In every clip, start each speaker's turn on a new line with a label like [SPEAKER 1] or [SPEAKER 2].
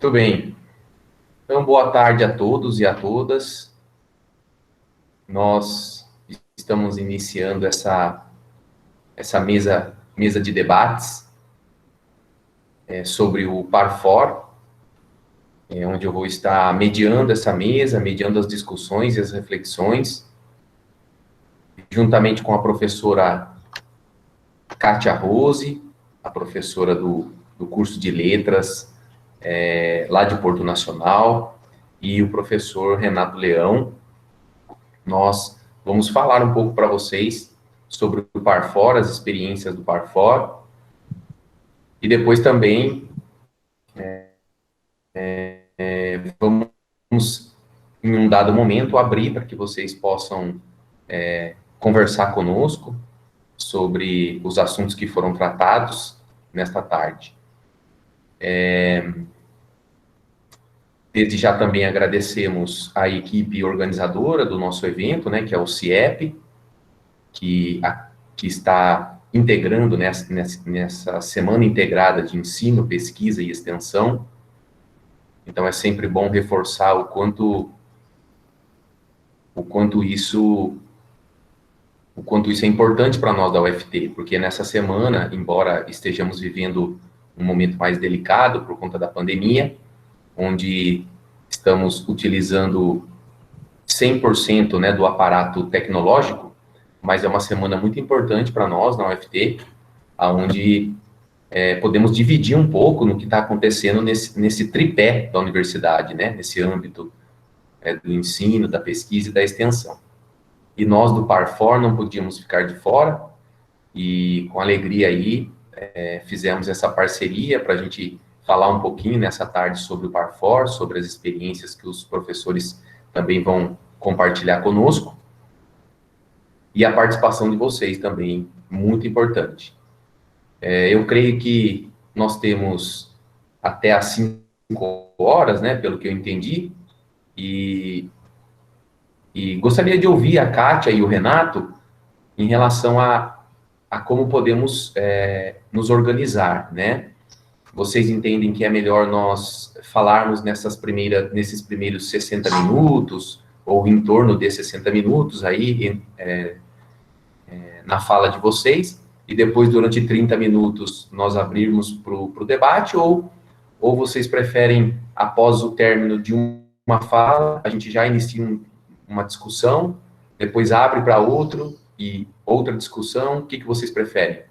[SPEAKER 1] Muito bem. Então, boa tarde a todos e a todas. Nós estamos iniciando essa mesa de debates sobre o Parfor, onde eu vou estar mediando essa mesa, mediando as discussões e as reflexões, juntamente com a professora Kátia Rose, a professora do curso de Letras, lá de Porto Nacional, e o professor Renato Leão. Nós vamos falar um pouco para vocês sobre o Parfor, as experiências do Parfor, e depois também vamos, em um dado momento, abrir para que vocês possam conversar conosco sobre os assuntos que foram tratados nesta tarde. Desde já também agradecemos a equipe organizadora do nosso evento, né, que é o CIEP, que está integrando nessa semana integrada de ensino, pesquisa e extensão. Então, é sempre bom reforçar o quanto isso é importante para nós da UFT, porque nessa semana, embora estejamos vivendo um momento mais delicado por conta da pandemia, onde estamos utilizando 100%, né, do aparato tecnológico, mas é uma semana muito importante para nós na UFT, onde podemos dividir um pouco no que está acontecendo nesse tripé da universidade, né, nesse âmbito do ensino, da pesquisa e da extensão. E nós do Parfor não podíamos ficar de fora, e com alegria aí fizemos essa parceria para a gente falar um pouquinho nessa tarde sobre o Parfor, sobre as experiências que os professores também vão compartilhar conosco, e a participação de vocês também, muito importante. Eu creio que nós temos até às 5 horas, né, pelo que eu entendi, e gostaria de ouvir a Kátia e o Renato em relação a como podemos nos organizar, né? Vocês entendem que é melhor nós falarmos nesses primeiros 60 minutos, ou em torno de 60 minutos aí, na fala de vocês, e depois, durante 30 minutos, nós abrirmos para o debate, ou vocês preferem, após o término de uma fala, a gente já inicia uma discussão, depois abre para outra discussão? O que vocês preferem?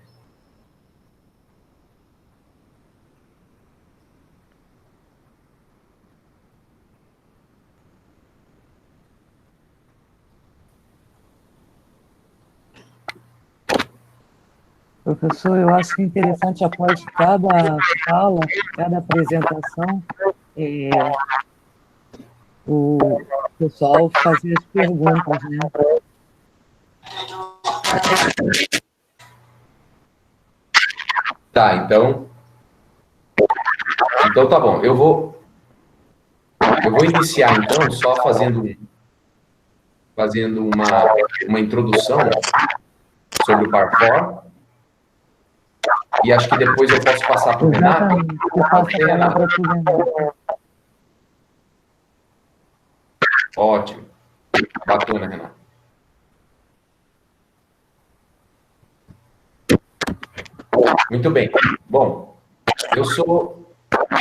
[SPEAKER 2] Professor, eu acho que é interessante, após cada fala, cada apresentação, o pessoal fazer as perguntas, né?
[SPEAKER 1] Tá, então tá bom. Eu vou iniciar, então, só fazendo uma introdução sobre o Parfor, e acho que depois eu posso passar para o Renato.
[SPEAKER 2] Eu passo a palavra para o Renato.
[SPEAKER 1] Ótimo. Bacana, Renato. Muito bem. Bom, eu sou,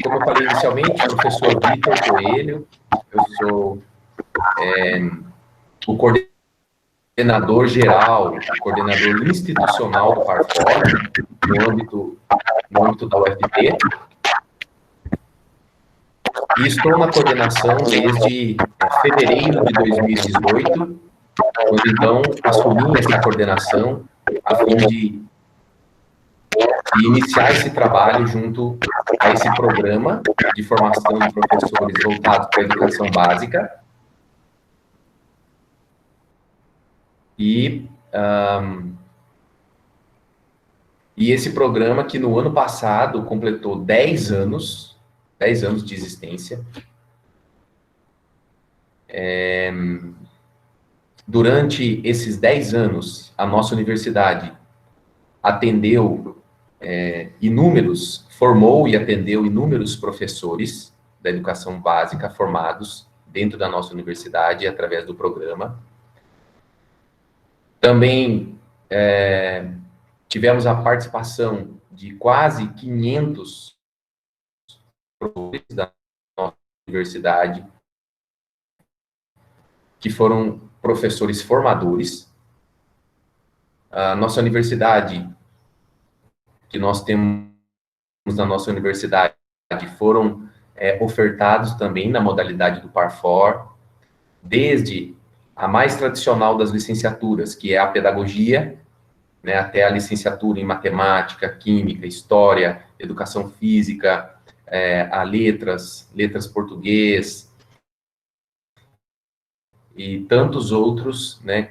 [SPEAKER 1] como eu falei inicialmente, o professor Vitor Coelho. Eu sou o coordenador geral, o coordenador institucional do Parfor, no âmbito da UFT. E estou na coordenação desde fevereiro de 2018, quando então assumi essa coordenação a fim de iniciar esse trabalho junto a esse programa de formação de professores voltados para a educação básica. E esse programa, que no ano passado completou 10 anos de existência. Durante esses 10 anos, a nossa universidade formou e atendeu inúmeros professores, da educação básica formados dentro da nossa universidade através do programa. Também tivemos a participação de quase 500 professores da nossa universidade, que foram professores formadores. A nossa universidade, que nós temos na nossa universidade, foram ofertados também na modalidade do Parfor, desde a mais tradicional das licenciaturas, que é a pedagogia, né, até a licenciatura em matemática, química, história, educação física, a letras português, e tantos outros, né,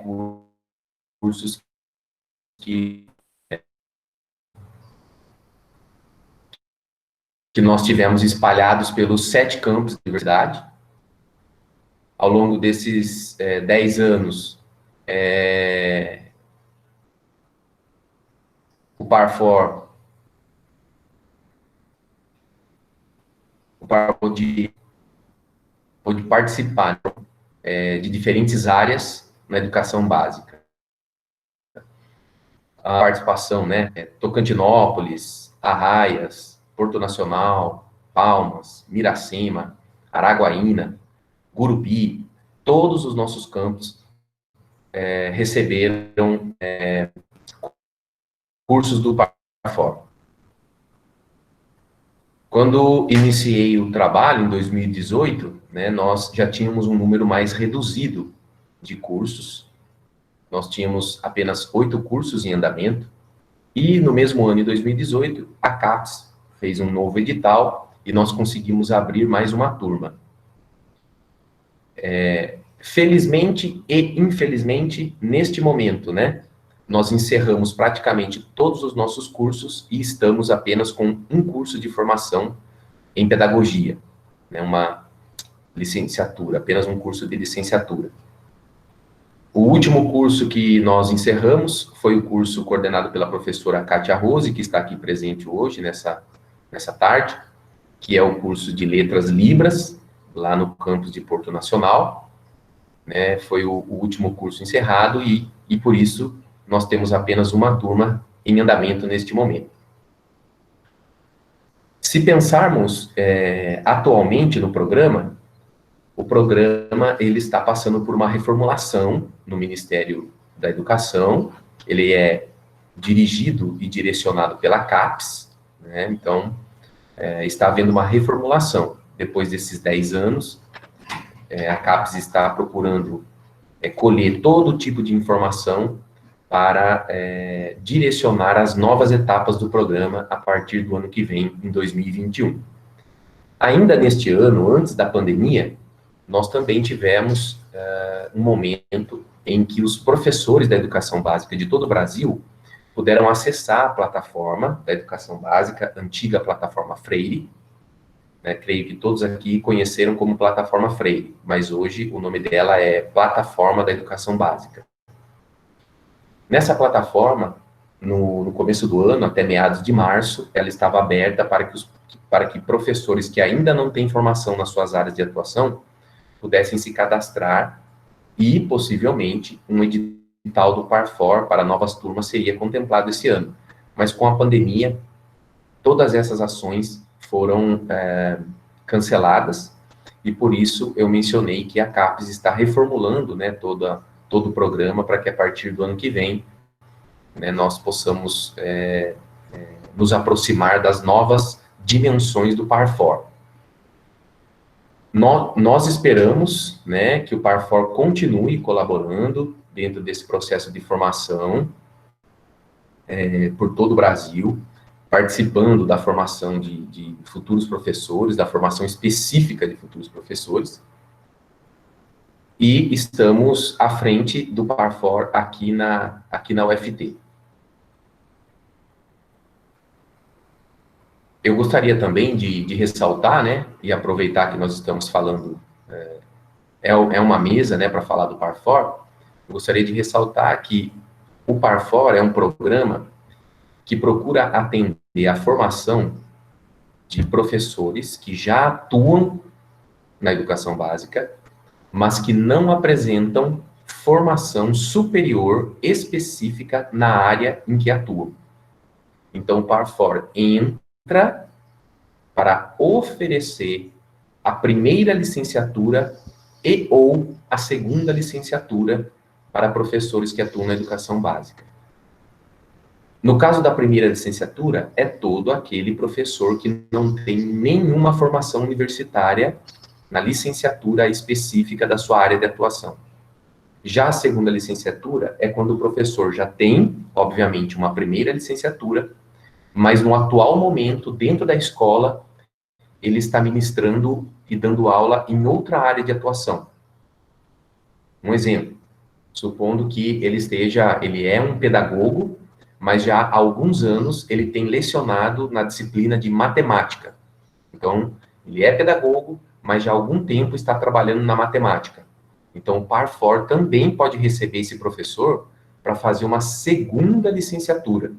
[SPEAKER 1] cursos que nós tivemos espalhados pelos 7 campos da universidade. Ao longo desses 10 anos, o Parfor pôde participar de diferentes áreas na educação básica. A participação, né, Tocantinópolis, Arraias, Porto Nacional, Palmas, Miracema, Araguaína, Gurupi, todos os nossos campos receberam cursos do Parfor. Quando iniciei o trabalho, em 2018, né, nós já tínhamos um número mais reduzido de cursos. Nós tínhamos apenas 8 cursos em andamento. E no mesmo ano, em 2018, a CAPES fez um novo edital e nós conseguimos abrir mais uma turma. Felizmente e infelizmente, neste momento, né, nós encerramos praticamente todos os nossos cursos e estamos apenas com um curso de formação em pedagogia, né, uma licenciatura, apenas um curso de licenciatura. O último curso que nós encerramos foi o curso coordenado pela professora Kátia Rose, que está aqui presente hoje, nessa tarde, que é o curso de Letras Libras, lá no campus de Porto Nacional, né, foi o último curso encerrado e por isso nós temos apenas uma turma em andamento neste momento. Se pensarmos atualmente no programa, o programa ele está passando por uma reformulação no Ministério da Educação, ele é dirigido e direcionado pela CAPES, né, então está havendo uma reformulação. Depois desses 10 anos, a CAPES está procurando colher todo tipo de informação para direcionar as novas etapas do programa a partir do ano que vem, em 2021. Ainda neste ano, antes da pandemia, nós também tivemos um momento em que os professores da educação básica de todo o Brasil puderam acessar a plataforma da educação básica, antiga plataforma Freire, né, creio que todos aqui conheceram como plataforma Freire, mas hoje o nome dela é Plataforma da Educação Básica. Nessa plataforma, no começo do ano, até meados de março, ela estava aberta para que professores que ainda não têm formação nas suas áreas de atuação pudessem se cadastrar e, possivelmente, um edital do Parfor para novas turmas seria contemplado esse ano. Mas com a pandemia, todas essas ações foram canceladas e, por isso, eu mencionei que a CAPES está reformulando, né, todo o programa para que, a partir do ano que vem, né, nós possamos nos aproximar das novas dimensões do Parfor. Nós esperamos, né, que o Parfor continue colaborando dentro desse processo de formação por todo o Brasil, participando da formação de futuros professores, da formação específica de futuros professores, e estamos à frente do Parfor aqui na UFT. Eu gostaria também de ressaltar, né, e aproveitar que nós estamos falando, é uma mesa, né, para falar do Parfor, eu gostaria de ressaltar que o Parfor é um programa que procura atender a formação de professores que já atuam na educação básica, mas que não apresentam formação superior específica na área em que atuam. Então, o Parfor entra para oferecer a primeira licenciatura e ou a segunda licenciatura para professores que atuam na educação básica. No caso da primeira licenciatura, é todo aquele professor que não tem nenhuma formação universitária na licenciatura específica da sua área de atuação. Já a segunda licenciatura é quando o professor já tem, obviamente, uma primeira licenciatura, mas no atual momento, dentro da escola, ele está ministrando e dando aula em outra área de atuação. Um exemplo, supondo que ele é um pedagogo, mas já há alguns anos ele tem lecionado na disciplina de matemática. Então, ele é pedagogo, mas já há algum tempo está trabalhando na matemática. Então, o Parfor também pode receber esse professor para fazer uma segunda licenciatura,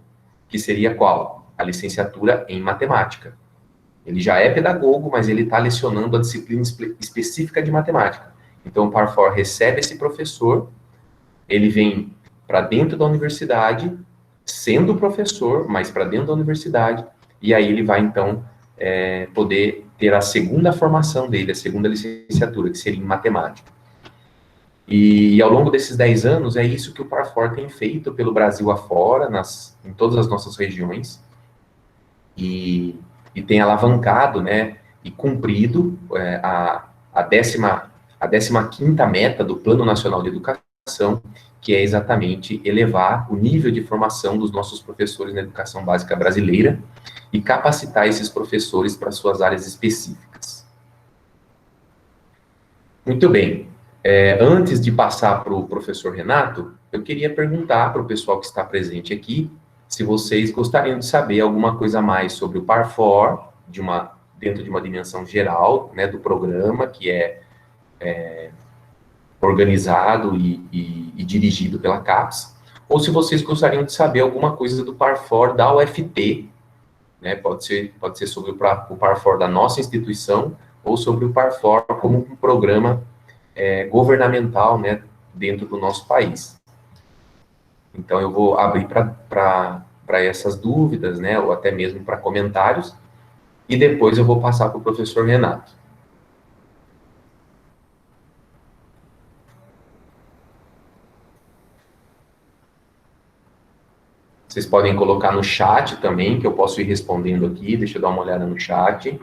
[SPEAKER 1] que seria qual? A licenciatura em matemática. Ele já é pedagogo, mas ele está lecionando a disciplina específica de matemática. Então, o Parfor recebe esse professor, ele vem para dentro da universidade, sendo professor, mas para dentro da universidade, e aí ele vai, então, poder ter a segunda formação dele, a segunda licenciatura, que seria em matemática. E ao longo desses 10 anos, é isso que o Parfor tem feito pelo Brasil afora, em todas as nossas regiões, e tem alavancado, né, e cumprido a 15ª meta do Plano Nacional de Educação, que é exatamente elevar o nível de formação dos nossos professores na educação básica brasileira e capacitar esses professores para suas áreas específicas. Muito bem. Antes de passar para o professor Renato, eu queria perguntar para o pessoal que está presente aqui se vocês gostariam de saber alguma coisa a mais sobre o Parfor, dentro de uma dimensão geral, né, do programa, que é organizado e dirigido pela CAPES, ou se vocês gostariam de saber alguma coisa do Parfor da UFT, né, pode ser sobre o Parfor da nossa instituição, ou sobre o Parfor como um programa governamental, né, dentro do nosso país. Então, eu vou abrir para essas dúvidas, né, ou até mesmo para comentários, e depois eu vou passar para o professor Renato. Vocês podem colocar no chat também, que eu posso ir respondendo aqui. Deixa eu dar uma olhada no chat.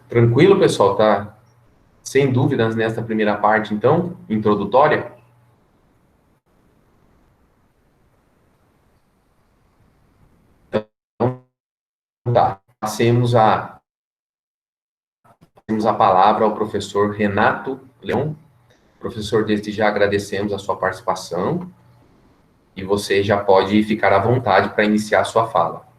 [SPEAKER 1] Tranquilo, pessoal? Tá sem dúvidas nessa primeira parte, então, introdutória? Então, tá. Passemos a palavra ao professor Renato Leão. Professor, desde já agradecemos a sua participação e você já pode ficar à vontade para iniciar a sua fala.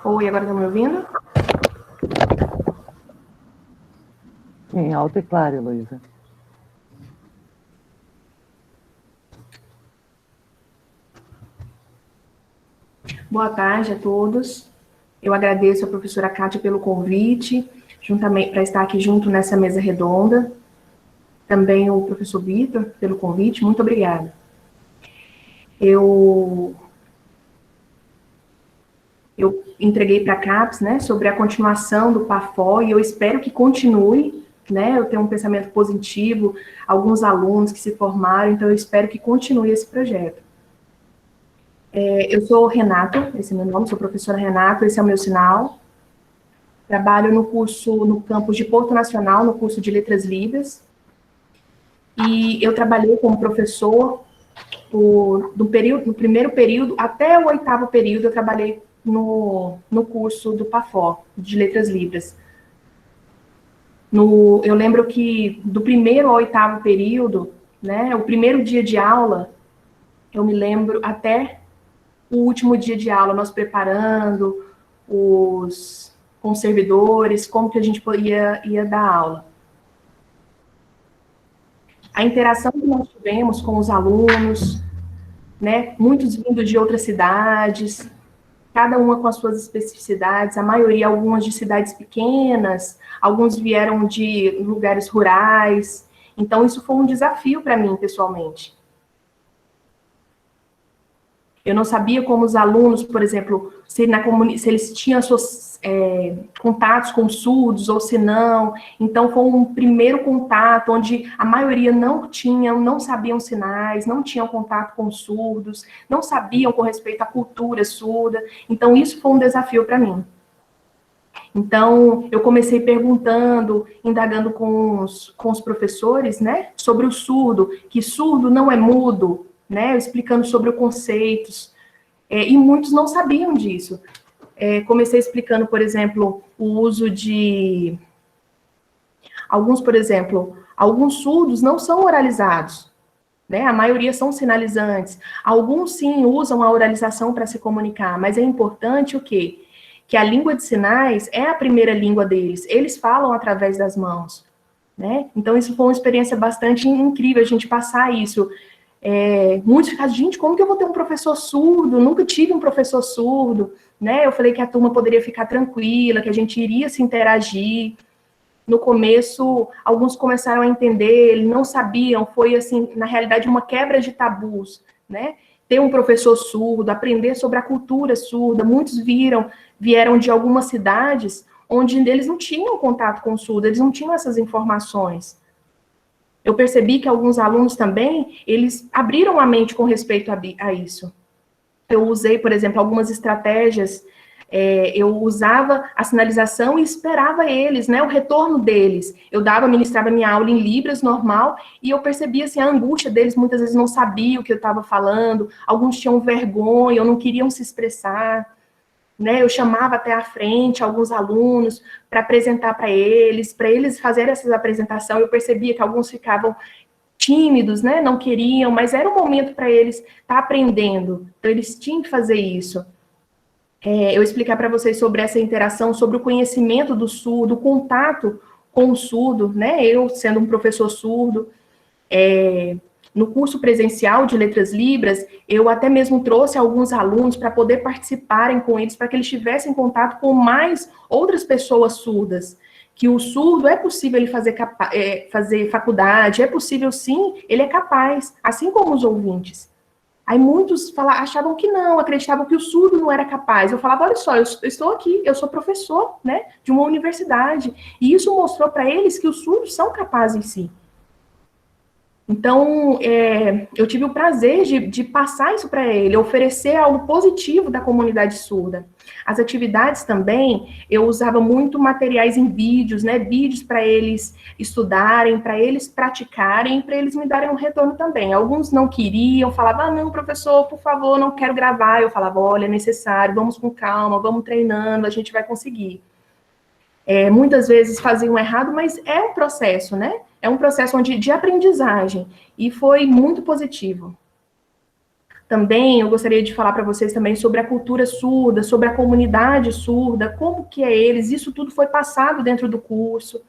[SPEAKER 3] Oi, agora tá me ouvindo?
[SPEAKER 2] Sim, alto e claro, Heloísa.
[SPEAKER 3] Boa tarde a todos. Eu agradeço a professora Kátia pelo convite, juntamente para estar aqui junto nessa mesa redonda. Também o professor Vitor pelo convite, muito obrigada. Eu entreguei para a CAPES, né, sobre a continuação do PAFO, e eu espero que continue, né, eu tenho um pensamento positivo, alguns alunos que se formaram, então eu espero que continue esse projeto. Eu sou Renato, esse é meu nome, sou professora Renato, esse é o meu sinal. Trabalho no campus de Porto Nacional, no curso de Letras Libras, e eu trabalhei como professor no primeiro período até o 8º período, eu trabalhei no curso do PAFO, de Letras Libras. Eu lembro que do primeiro ao 8º período, né, o primeiro dia de aula, eu me lembro até o último dia de aula, nós preparando com os servidores, como que a gente ia dar aula. A interação que nós tivemos com os alunos, né, muitos vindos de outras cidades, cada uma com as suas especificidades, a maioria, algumas de cidades pequenas, alguns vieram de lugares rurais, então isso foi um desafio para mim, pessoalmente. Eu não sabia como os alunos, por exemplo, se eles tinham seus contatos com surdos ou se não. Então, foi um primeiro contato onde a maioria não sabiam sinais, não tinham contato com surdos, não sabiam com respeito à cultura surda. Então, isso foi um desafio para mim. Então, eu comecei perguntando, indagando com os professores, né, sobre o surdo, que surdo não é mudo, né, explicando sobre os conceitos, e muitos não sabiam disso. Comecei explicando, por exemplo, o uso de... alguns surdos não são oralizados, né, a maioria são sinalizantes. Alguns, sim, usam a oralização para se comunicar, mas é importante o quê? Que a língua de sinais é a primeira língua deles, eles falam através das mãos, né? Então, isso foi uma experiência bastante incrível, a gente passar isso. Muitos ficam, gente, como que eu vou ter um professor surdo? Nunca tive um professor surdo, né? Eu falei que a turma poderia ficar tranquila, que a gente iria se interagir. No começo, alguns começaram a entender, eles não sabiam, foi, assim, na realidade, uma quebra de tabus, né? Ter um professor surdo, aprender sobre a cultura surda. Muitos vieram de algumas cidades onde eles não tinham contato com o surdo, eles não tinham essas informações. Eu percebi que alguns alunos também, eles abriram a mente com respeito a isso. Eu usei, por exemplo, algumas estratégias, eu usava a sinalização e esperava eles, né, o retorno deles. Eu ministrava minha aula em Libras, normal, e eu percebia, assim, a angústia deles, muitas vezes não sabiam o que eu estava falando, alguns tinham vergonha, ou não queriam se expressar, né, eu chamava até à frente alguns alunos para apresentar para eles fazerem essa apresentação. Eu percebia que alguns ficavam tímidos, né, não queriam, mas era um momento para eles estar aprendendo, então eles tinham que fazer isso. Eu explicar para vocês sobre essa interação, sobre o conhecimento do surdo, o contato com o surdo, né, eu sendo um professor surdo, no curso presencial de Letras Libras, eu até mesmo trouxe alguns alunos para poder participarem com eles, para que eles tivessem contato com mais outras pessoas surdas, que o surdo é possível ele fazer faculdade, é possível sim, ele é capaz, assim como os ouvintes. Aí muitos achavam que não, acreditavam que o surdo não era capaz. Eu falava, olha só, eu estou aqui, eu sou professor, né, de uma universidade, e isso mostrou para eles que os surdos são capazes em si. Então, eu tive o prazer de passar isso para ele, oferecer algo positivo da comunidade surda. As atividades também, eu usava muito materiais em vídeos, né, vídeos para eles estudarem, para eles praticarem, para eles me darem um retorno também. Alguns não queriam, falavam, não, professor, por favor, não quero gravar. Eu falava, olha, é necessário, vamos com calma, vamos treinando, a gente vai conseguir. Muitas vezes faziam errado, mas é um processo, né? É um processo de aprendizagem, e foi muito positivo. Também eu gostaria de falar para vocês também sobre a cultura surda, sobre a comunidade surda, como que é eles, isso tudo foi passado dentro do curso,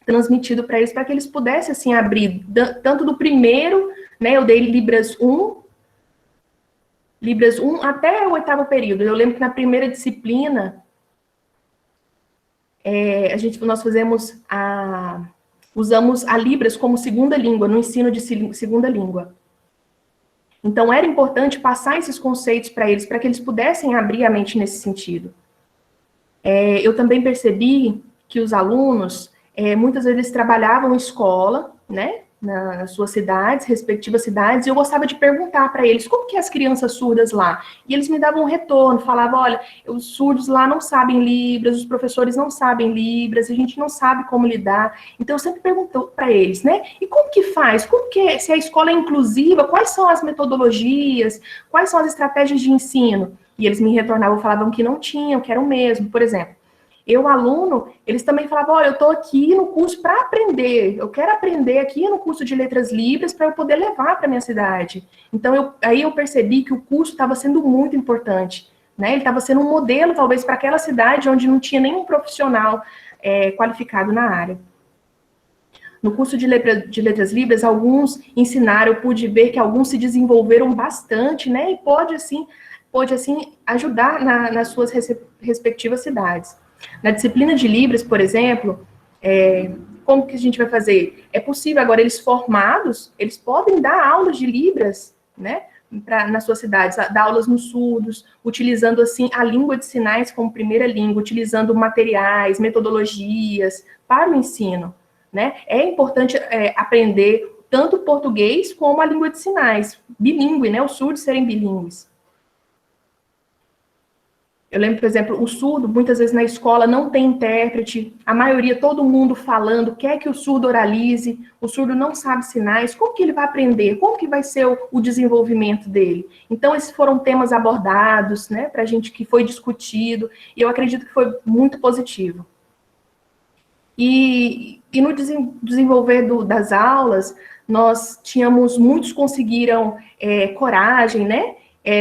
[SPEAKER 3] transmitido para eles, para que eles pudessem, assim, abrir, tanto do primeiro, né, eu dei Libras 1, Libras 1 até o 8º período. Eu lembro que na primeira disciplina, nós usamos a Libras como segunda língua, no ensino de segunda língua. Então, era importante passar esses conceitos para eles, para que eles pudessem abrir a mente nesse sentido. Eu também percebi que os alunos, muitas vezes, trabalhavam em escola, né, nas suas cidades, respectivas cidades, e eu gostava de perguntar para eles como que é as crianças surdas lá. E eles me davam um retorno, falavam, olha, os surdos lá não sabem Libras, os professores não sabem Libras, a gente não sabe como lidar. Então, eu sempre pergunto para eles, né, e como que faz? Como que é? Se a escola é inclusiva, quais são as metodologias? Quais são as estratégias de ensino? E eles me retornavam, falavam que não tinham, que era o mesmo, por exemplo. Eu, aluno, eles também falavam, olha, eu estou aqui no curso para aprender, eu quero aprender aqui no curso de Letras Libras para eu poder levar para a minha cidade. Então, aí eu percebi que o curso estava sendo muito importante, né? Ele estava sendo um modelo, talvez, para aquela cidade onde não tinha nenhum profissional qualificado na área. No curso de Letras Libras, alguns ensinaram, eu pude ver que alguns se desenvolveram bastante, né? E pôde, assim, ajudar nas suas respectivas cidades. Na disciplina de Libras, por exemplo, como que a gente vai fazer? É possível agora, eles formados, eles podem dar aulas de Libras, né, nas suas cidades, dar aulas nos surdos, utilizando, assim, a língua de sinais como primeira língua, utilizando materiais, metodologias para o ensino, né? É importante aprender tanto o português como a língua de sinais, bilíngue, né, os surdos serem bilíngues. Eu lembro, por exemplo, o surdo, muitas vezes na escola não tem intérprete, a maioria, todo mundo falando, quer que o surdo oralize, o surdo não sabe sinais, como que ele vai aprender? Como que vai ser o desenvolvimento dele? Então, esses foram temas abordados, né, para a gente, que foi discutido, e eu acredito que foi muito positivo. E no desenvolver das aulas, nós tínhamos, muitos conseguiram coragem, né?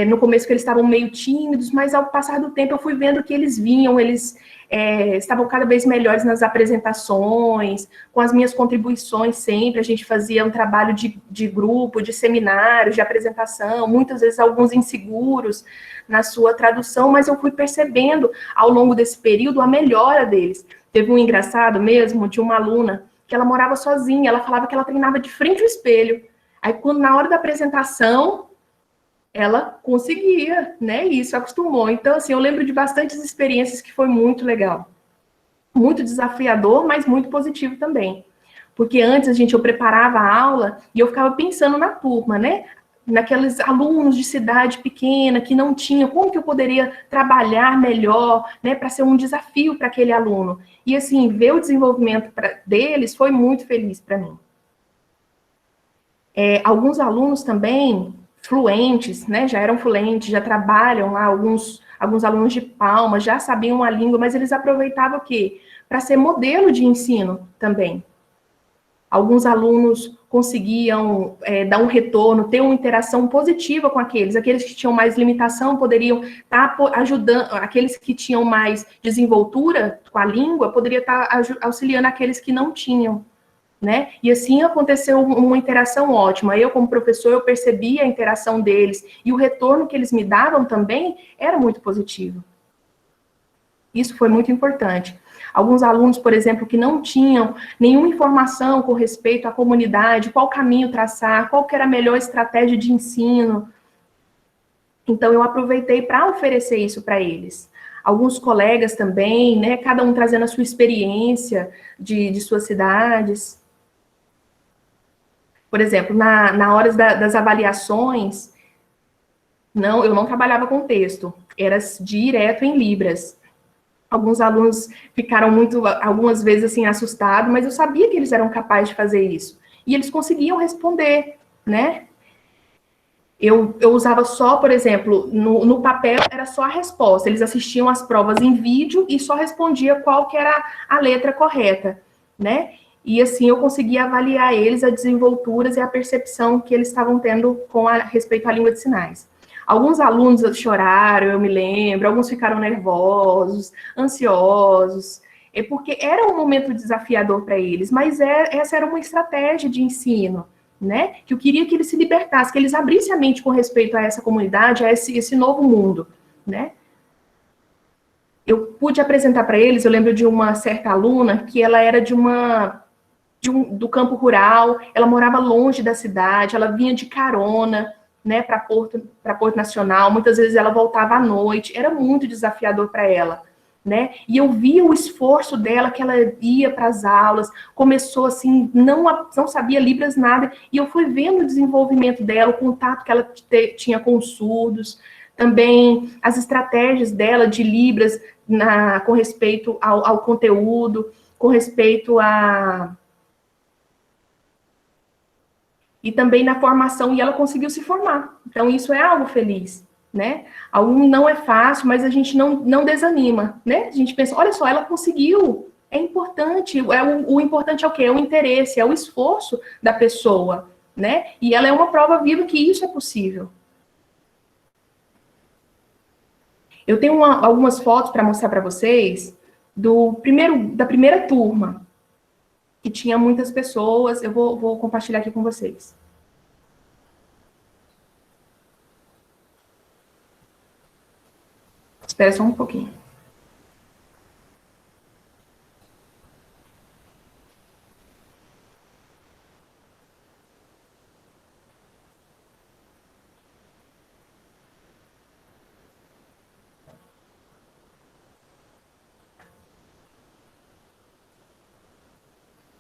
[SPEAKER 3] No começo que eles estavam meio tímidos, mas ao passar do tempo eu fui vendo que eles vinham, eles estavam cada vez melhores nas apresentações, com as minhas contribuições sempre, a gente fazia um trabalho de grupo, de seminários, de apresentação, muitas vezes alguns inseguros na sua tradução, mas eu fui percebendo ao longo desse período a melhora deles. Teve um engraçado mesmo, de uma aluna, que ela morava sozinha, ela falava que ela treinava de frente ao espelho, aí quando na hora da apresentação, ela conseguia, né, e isso acostumou. Então, assim, eu lembro de bastantes experiências que foi muito legal. Muito desafiador, mas muito positivo também. Porque antes, eu preparava a aula e eu ficava pensando na turma, né? Naqueles alunos de cidade pequena que não tinham, como que eu poderia trabalhar melhor, né, para ser um desafio para aquele aluno. E, assim, ver o desenvolvimento deles foi muito feliz para mim. Alguns alunos também fluentes, né, já eram fluentes, já trabalham lá, alguns alunos de Palmas já sabiam a língua, mas eles aproveitavam o quê? Para ser modelo de ensino também. Alguns alunos conseguiam dar um retorno, ter uma interação positiva com aqueles que tinham mais limitação poderiam estar ajudando, aqueles que tinham mais desenvoltura com a língua, poderia estar auxiliando aqueles que não tinham. Né? E assim aconteceu uma interação ótima. Eu, como professor, eu percebi a interação deles e o retorno que eles me davam também era muito positivo. Isso foi muito importante. Alguns alunos, por exemplo, que não tinham nenhuma informação com respeito à comunidade, qual caminho traçar, qual que era a melhor estratégia de ensino. Então, eu aproveitei para oferecer isso para eles. Alguns colegas também, né? Cada um trazendo a sua experiência de suas cidades. Por exemplo, na hora das avaliações, eu não trabalhava com texto, era direto em Libras. Alguns alunos ficaram algumas vezes assim, assustados, mas eu sabia que eles eram capazes de fazer isso. E eles conseguiam responder, né? Eu usava só, por exemplo, no papel era só a resposta. Eles assistiam as provas em vídeo e só respondia qual que era a letra correta, né? E assim eu conseguia avaliar eles, as desenvolturas e a percepção que eles estavam tendo respeito à língua de sinais. Alguns alunos choraram, eu me lembro, alguns ficaram nervosos, ansiosos, porque era um momento desafiador para eles, mas essa era uma estratégia de ensino, né? Que eu queria que eles se libertassem, que eles abrissem a mente com respeito a essa comunidade, a esse novo mundo, né? Eu pude apresentar para eles, eu lembro de uma certa aluna que ela era do campo rural, ela morava longe da cidade, ela vinha de carona, né, para Porto Nacional, muitas vezes ela voltava à noite, era muito desafiador para ela, né? E eu via o esforço dela, que ela ia para as aulas, começou assim, não sabia Libras nada, e eu fui vendo o desenvolvimento dela, o contato que ela tinha com os surdos, também as estratégias dela de Libras com respeito ao conteúdo, com respeito e também na formação, e ela conseguiu se formar. Então, isso é algo feliz, né? Algo não é fácil, mas a gente não desanima, né? A gente pensa, olha só, ela conseguiu, é importante, o importante é o quê? É o interesse, é o esforço da pessoa, né? E ela é uma prova viva que isso é possível. Eu tenho algumas fotos para mostrar para vocês da primeira turma, que tinha muitas pessoas. Eu vou compartilhar aqui com vocês. Espera só um pouquinho.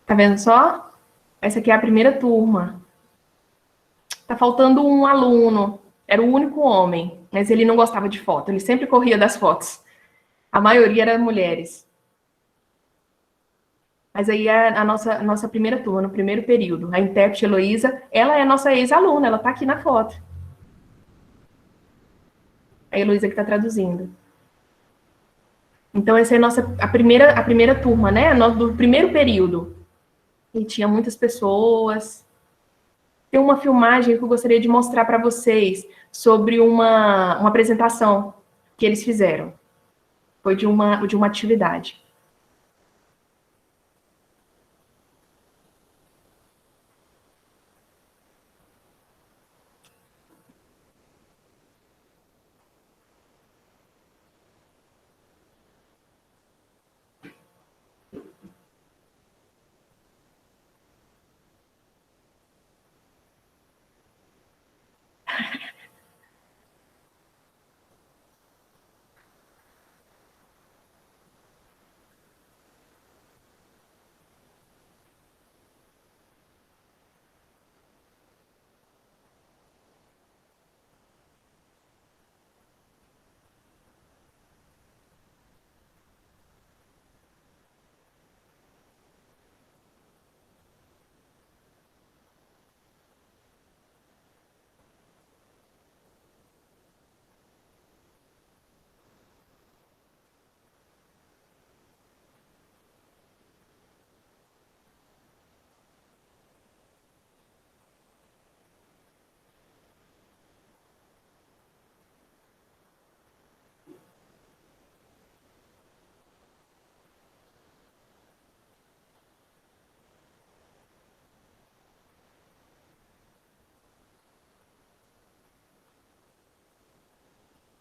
[SPEAKER 3] Tá vendo só? Essa aqui é a primeira turma. Tá faltando um aluno. Era o único homem, mas ele não gostava de foto. Ele sempre corria das fotos. A maioria eram mulheres. Mas aí é a nossa primeira turma, no primeiro período. A intérprete Heloísa, ela é a nossa ex-aluna, ela tá aqui na foto. A Heloísa que tá traduzindo. Então, essa é a primeira turma, né? Do primeiro período. E tinha muitas pessoas. Tem uma filmagem que eu gostaria de mostrar para vocês sobre uma apresentação que eles fizeram. Foi de uma atividade.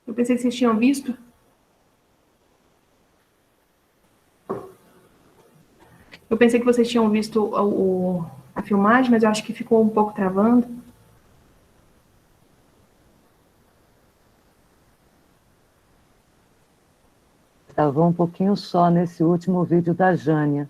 [SPEAKER 3] Eu pensei que vocês tinham visto. Eu pensei que vocês tinham visto a filmagem, mas eu acho que ficou um pouco travando.
[SPEAKER 2] Travou um pouquinho só nesse último vídeo da Jânia.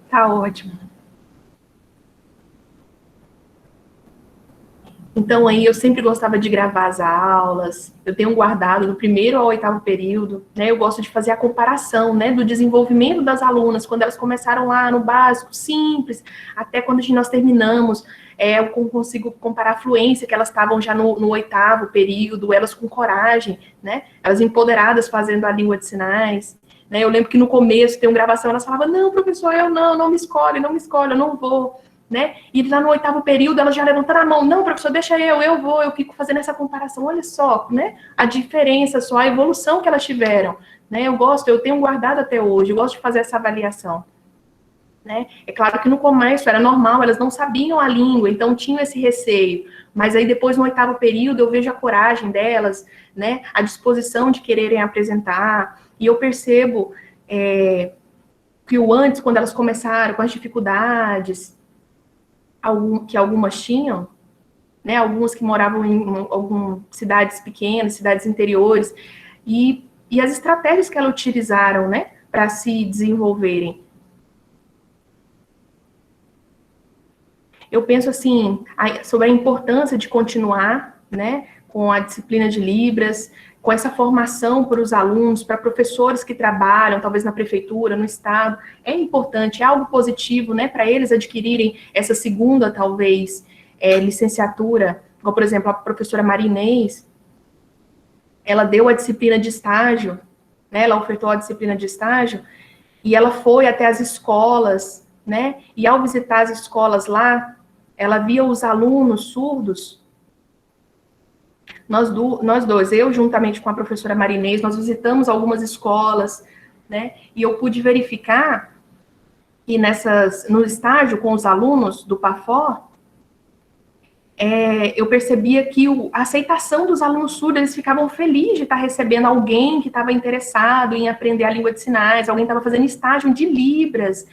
[SPEAKER 3] Tá ótimo. Então, aí, eu sempre gostava de gravar as aulas, eu tenho guardado do primeiro ao 8º período, né, eu gosto de fazer a comparação, né, do desenvolvimento das alunas, quando elas começaram lá no básico, simples, até quando nós terminamos, eu consigo comparar a fluência, que elas estavam já no 8º período, elas com coragem, né, elas empoderadas fazendo a língua de sinais, né, eu lembro que no começo, tem uma gravação, elas falavam, não, professor, eu não me escolhe, eu não vou, né? E lá no 8º período, ela já levantaram a mão, não, professor, deixa eu vou, eu fico fazendo essa comparação, olha só, né? A diferença só, a evolução que elas tiveram, né? Eu tenho guardado até hoje, eu gosto de fazer essa avaliação, né? É claro que no começo era normal, elas não sabiam a língua, então tinham esse receio, mas aí depois no 8º período eu vejo a coragem delas, né? A disposição de quererem apresentar, e eu percebo que o antes, quando elas começaram com as dificuldades, que algumas tinham, né, algumas que moravam em algumas cidades pequenas, cidades interiores, e as estratégias que elas utilizaram, né, para se desenvolverem. Eu penso assim, sobre a importância de continuar, né, com a disciplina de Libras, com essa formação para os alunos, para professores que trabalham, talvez na prefeitura, no estado, é importante, é algo positivo, né, para eles adquirirem essa segunda, talvez, licenciatura, como, por exemplo, a professora Marinês, ela deu a disciplina de estágio, né, ela ofertou a disciplina de estágio, e ela foi até as escolas, né, e ao visitar as escolas lá, ela via os alunos surdos. Nós dois, eu juntamente com a professora Marinês, nós visitamos algumas escolas, né, e eu pude verificar que no estágio com os alunos do PAFOR, eu percebia que a aceitação dos alunos surdos, eles ficavam felizes de estar recebendo alguém que estava interessado em aprender a língua de sinais, alguém estava fazendo estágio de Libras,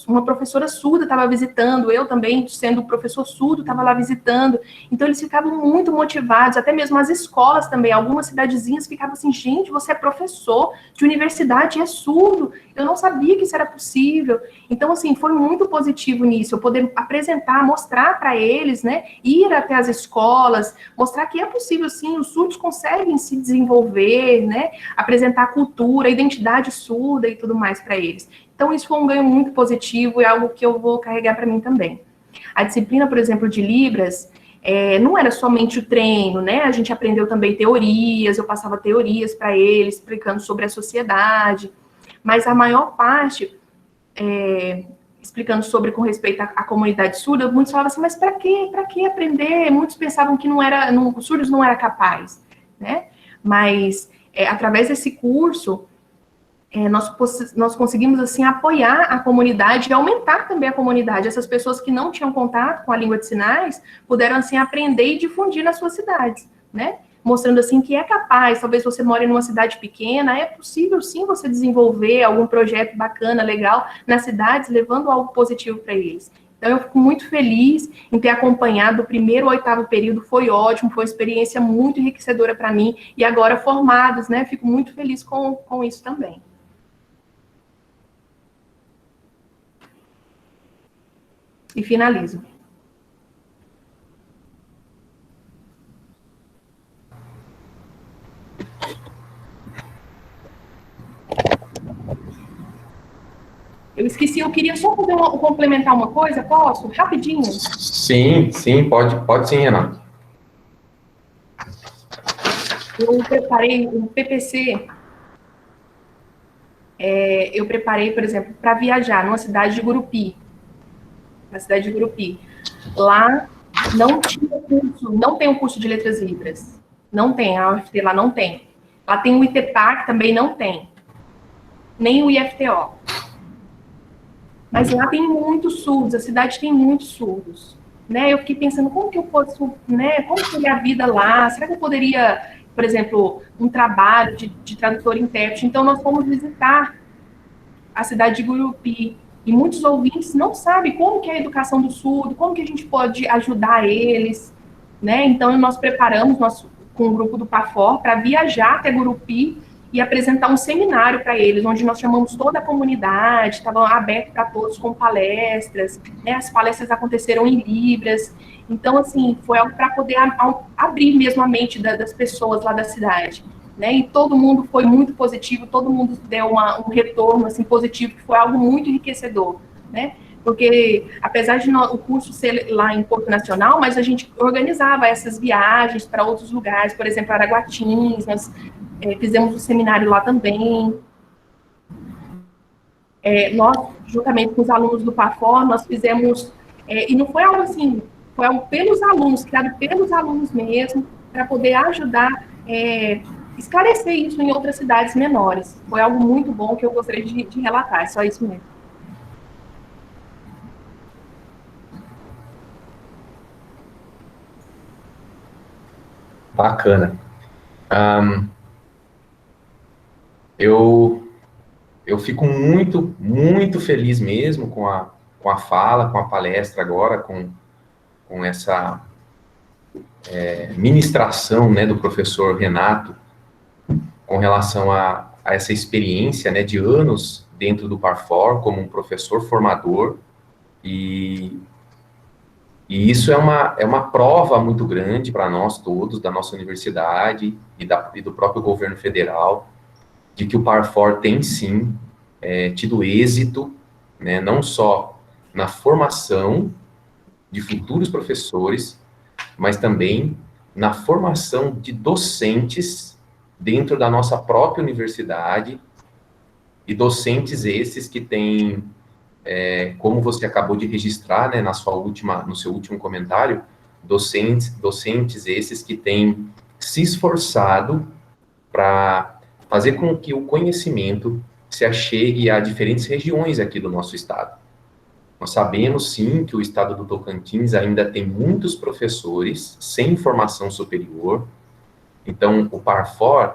[SPEAKER 3] uma professora surda estava visitando, eu também, sendo professor surdo, estava lá visitando, então eles ficavam muito motivados, até mesmo as escolas também, algumas cidadezinhas ficavam assim, gente, você é professor de universidade e é surdo, eu não sabia que isso era possível, então assim, foi muito positivo nisso, eu poder apresentar, mostrar para eles, né, ir até as escolas, mostrar que é possível sim, os surdos conseguem se desenvolver, né, apresentar cultura, identidade surda e tudo mais para eles. Então, isso foi um ganho muito positivo e algo que eu vou carregar para mim também. A disciplina, por exemplo, de Libras, não era somente o treino, né? A gente aprendeu também teorias, eu passava teorias para eles, explicando sobre a sociedade, mas a maior parte, explicando sobre com respeito à comunidade surda, muitos falavam assim, mas para que aprender? Muitos pensavam que os surdos não era capaz, né? Mas, através desse curso, nós conseguimos, assim, apoiar a comunidade e aumentar também a comunidade. Essas pessoas que não tinham contato com a língua de sinais puderam, assim, aprender e difundir nas suas cidades, né? Mostrando, assim, que é capaz, talvez você more numa cidade pequena, é possível, sim, você desenvolver algum projeto bacana, legal, nas cidades, levando algo positivo para eles. Então, eu fico muito feliz em ter acompanhado do primeiro ao 8º período, foi ótimo, foi uma experiência muito enriquecedora para mim, e agora formados, né? Fico muito feliz com isso também. E finalizo. Eu esqueci, eu queria só complementar uma coisa, posso? Rapidinho?
[SPEAKER 1] Sim, pode sim, Renato.
[SPEAKER 3] Eu preparei um PPC, eu preparei, por exemplo, para viajar numa cidade de Gurupi, na cidade de Gurupi. Lá não tem um curso de letras libras. Não tem, a UFT lá não tem. Lá tem o ITPAC, também não tem. Nem o IFTO. Mas lá tem muitos surdos, a cidade tem muitos surdos. Né? Eu fiquei pensando, como que eu posso, né? Como seria a vida lá? Será que eu poderia, por exemplo, um trabalho de tradutor e intérprete? Então, nós fomos visitar a cidade de Gurupi. E muitos ouvintes não sabem como que é a educação do surdo, como que a gente pode ajudar eles, né? Então, nós preparamos com o grupo do PAFOR para viajar até Gurupi e apresentar um seminário para eles, onde nós chamamos toda a comunidade, estava aberto para todos com palestras, né? As palestras aconteceram em Libras. Então, assim, foi algo para poder abrir mesmo a mente das pessoas lá da cidade, né? E todo mundo foi muito positivo, todo mundo deu um retorno, assim, positivo, que foi algo muito enriquecedor, né? Porque, apesar de o curso ser lá em Porto Nacional, mas a gente organizava essas viagens para outros lugares, por exemplo, Araguatins, nós fizemos um seminário lá também. Nós, juntamente com os alunos do PAFOR, nós fizemos, e não foi algo assim, foi algo pelos alunos, criado pelos alunos mesmo, para poder ajudar, esclarecer isso em outras cidades menores. Foi algo muito bom que eu gostaria de relatar, só isso mesmo.
[SPEAKER 1] Bacana. Eu fico muito, muito feliz mesmo com a fala, com a palestra agora, com essa ministração, né, do professor Renato, com relação a essa experiência, né, de anos dentro do Parfor, como um professor formador, e isso é uma prova muito grande para nós todos, da nossa universidade e do próprio governo federal, de que o Parfor tem, sim, tido êxito, né, não só na formação de futuros professores, mas também na formação de docentes dentro da nossa própria universidade, e docentes esses que têm, como você acabou de registrar, né, no seu último comentário, docentes esses que têm se esforçado para fazer com que o conhecimento se achegue a diferentes regiões aqui do nosso estado. Nós sabemos, sim, que o estado do Tocantins ainda tem muitos professores sem formação superior. Então, o Parfor,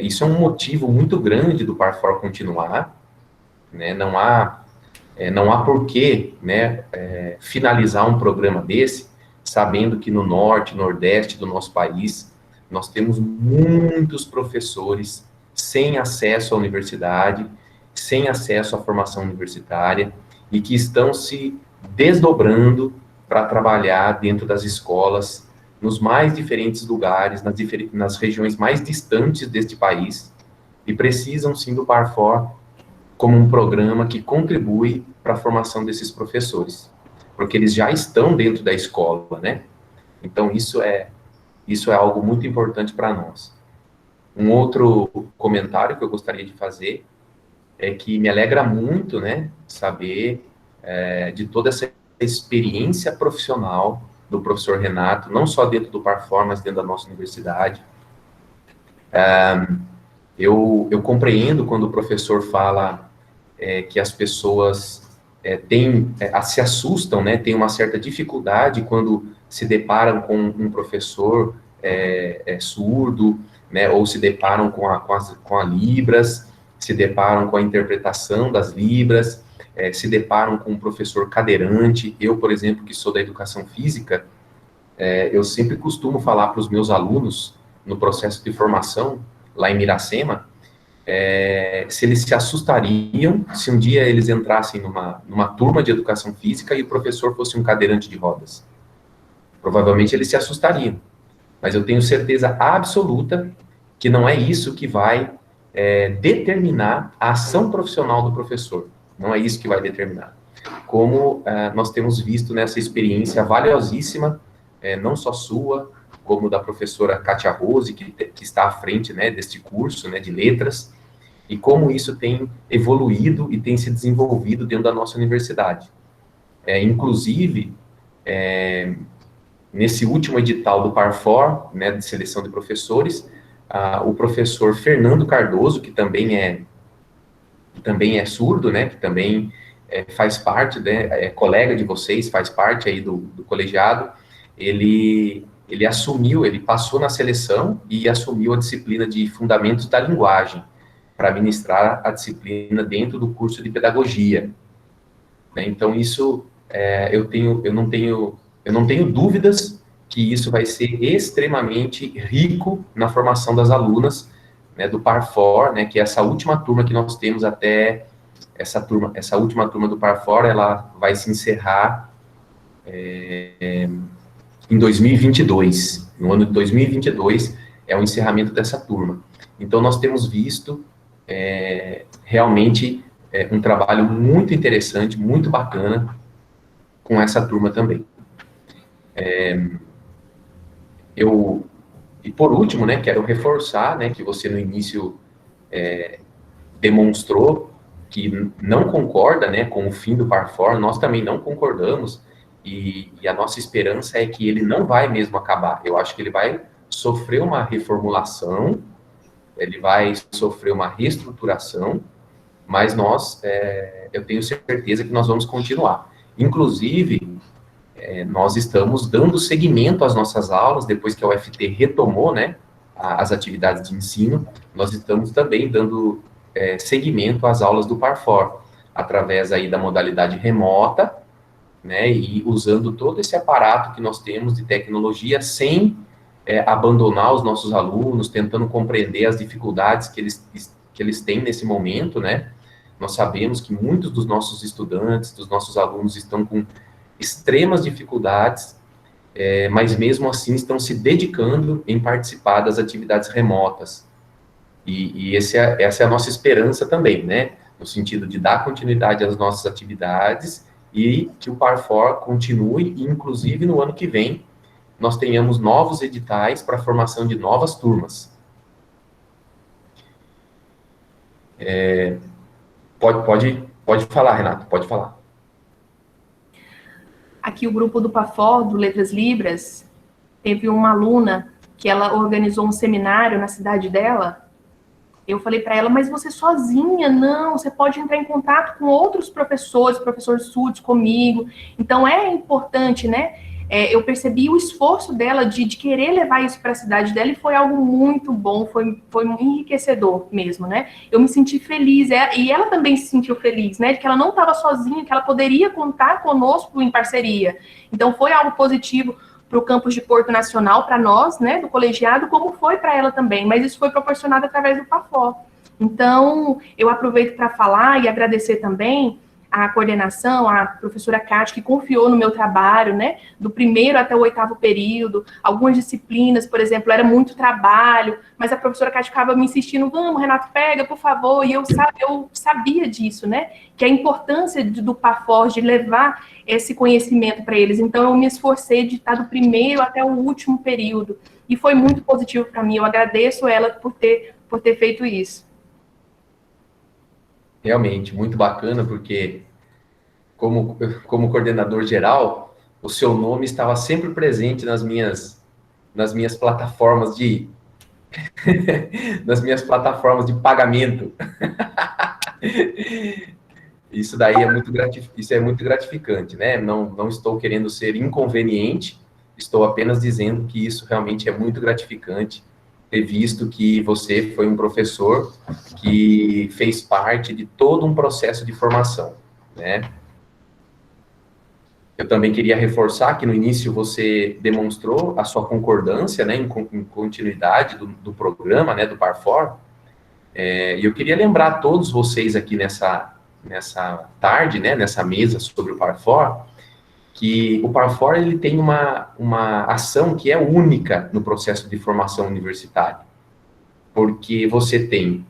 [SPEAKER 1] isso é um motivo muito grande do Parfor continuar, né? Não há por que, né, finalizar um programa desse, sabendo que no norte, nordeste do nosso país, nós temos muitos professores sem acesso à universidade, sem acesso à formação universitária, e que estão se desdobrando para trabalhar dentro das escolas, nos mais diferentes lugares, nas regiões mais distantes deste país, e precisam, sim, do Parfor como um programa que contribui para a formação desses professores, porque eles já estão dentro da escola, né? Então, isso é algo muito importante para nós. Um outro comentário que eu gostaria de fazer é que me alegra muito, né, saber de toda essa experiência profissional do professor Renato, não só dentro do Parfor, mas dentro da nossa universidade. Eu compreendo quando o professor fala que as pessoas se assustam, né, têm uma certa dificuldade quando se deparam com um professor surdo, né, ou se deparam com a Libras, se deparam com a interpretação das Libras, se deparam com um professor cadeirante. Eu, por exemplo, que sou da educação física, eu sempre costumo falar para os meus alunos, no processo de formação, lá em Miracema, se eles se assustariam se um dia eles entrassem numa turma de educação física e o professor fosse um cadeirante de rodas. Provavelmente eles se assustariam, mas eu tenho certeza absoluta que não é isso que vai determinar a ação profissional do professor. Não é isso que vai determinar. Como nós temos visto nessa experiência valiosíssima, não só sua, como da professora Kátia Rose, que está à frente, né, deste curso, né, de letras, e como isso tem evoluído e tem se desenvolvido dentro da nossa universidade. Inclusive, nesse último edital do Parfor, né, de seleção de professores, o professor Fernando Cardoso, que também é surdo, né, que também faz parte, né, é colega de vocês, faz parte aí do colegiado, ele passou na seleção e assumiu a disciplina de Fundamentos da Linguagem, para ministrar a disciplina dentro do curso de Pedagogia. Né? Então, isso, eu não tenho dúvidas que isso vai ser extremamente rico na formação das alunas, né, do Parfor, né, que é essa última turma que nós temos até essa última turma do Parfor, ela vai se encerrar em 2022. No ano de 2022 é o encerramento dessa turma. Então, nós temos visto realmente um trabalho muito interessante, muito bacana com essa turma também. E por último, né, quero reforçar, né, que você no início demonstrou que não concorda, né, com o fim do Parfor, nós também não concordamos, e a nossa esperança é que ele não vai mesmo acabar. Eu acho que ele vai sofrer uma reformulação, ele vai sofrer uma reestruturação, mas eu tenho certeza que nós vamos continuar. Inclusive, nós estamos dando seguimento às nossas aulas, depois que a UFT retomou, né, as atividades de ensino, nós estamos também dando seguimento às aulas do Parfor, através aí da modalidade remota, né, e usando todo esse aparato que nós temos de tecnologia, sem abandonar os nossos alunos, tentando compreender as dificuldades que eles têm nesse momento, né. Nós sabemos que muitos dos nossos estudantes, dos nossos alunos, estão com extremas dificuldades, mas mesmo assim estão se dedicando em participar das atividades remotas. E essa é a nossa esperança também, né? No sentido de dar continuidade às nossas atividades e que o Parfor continue, e inclusive no ano que vem nós tenhamos novos editais para a formação de novas turmas. Pode falar, Renato, pode falar.
[SPEAKER 3] Aqui o grupo do Parfor, do Letras Libras, teve uma aluna que ela organizou um seminário na cidade dela. Eu falei para ela, mas você sozinha? Não, você pode entrar em contato com outros professores, professor Sudes, comigo. Então, é importante, né? Eu percebi o esforço dela de querer levar isso para a cidade dela, e foi algo muito bom, foi enriquecedor mesmo, né? Eu me senti feliz, e ela também se sentiu feliz, né? De que ela não estava sozinha, que ela poderia contar conosco em parceria. Então, foi algo positivo para o campus de Porto Nacional, para nós, né, do colegiado, como foi para ela também, mas isso foi proporcionado através do Parfor. Então, eu aproveito para falar e agradecer também a coordenação, a professora Cátia, que confiou no meu trabalho, né, do primeiro até o 8º período. Algumas disciplinas, por exemplo, era muito trabalho, mas a professora Cátia ficava me insistindo, vamos, Renato, pega, por favor, e eu sabia disso, né, que a importância do Parfor, de levar esse conhecimento para eles. Então, eu me esforcei de estar do primeiro até o último período, e foi muito positivo para mim. Eu agradeço ela por ter feito isso.
[SPEAKER 1] Realmente, muito bacana, porque como coordenador geral, o seu nome estava sempre presente nas minhas plataformas nas minhas plataformas de pagamento. Isso daí é muito gratificante, né? Não estou querendo ser inconveniente, estou apenas dizendo que isso realmente é muito gratificante, ter visto que você foi um professor que fez parte de todo um processo de formação, né? Eu também queria reforçar que no início você demonstrou a sua concordância, né, em continuidade do programa, né, do Parfor, e eu queria lembrar a todos vocês aqui nessa tarde, né, nessa mesa sobre o Parfor, que o Parfor ele tem uma ação que é única no processo de formação universitária, porque você tem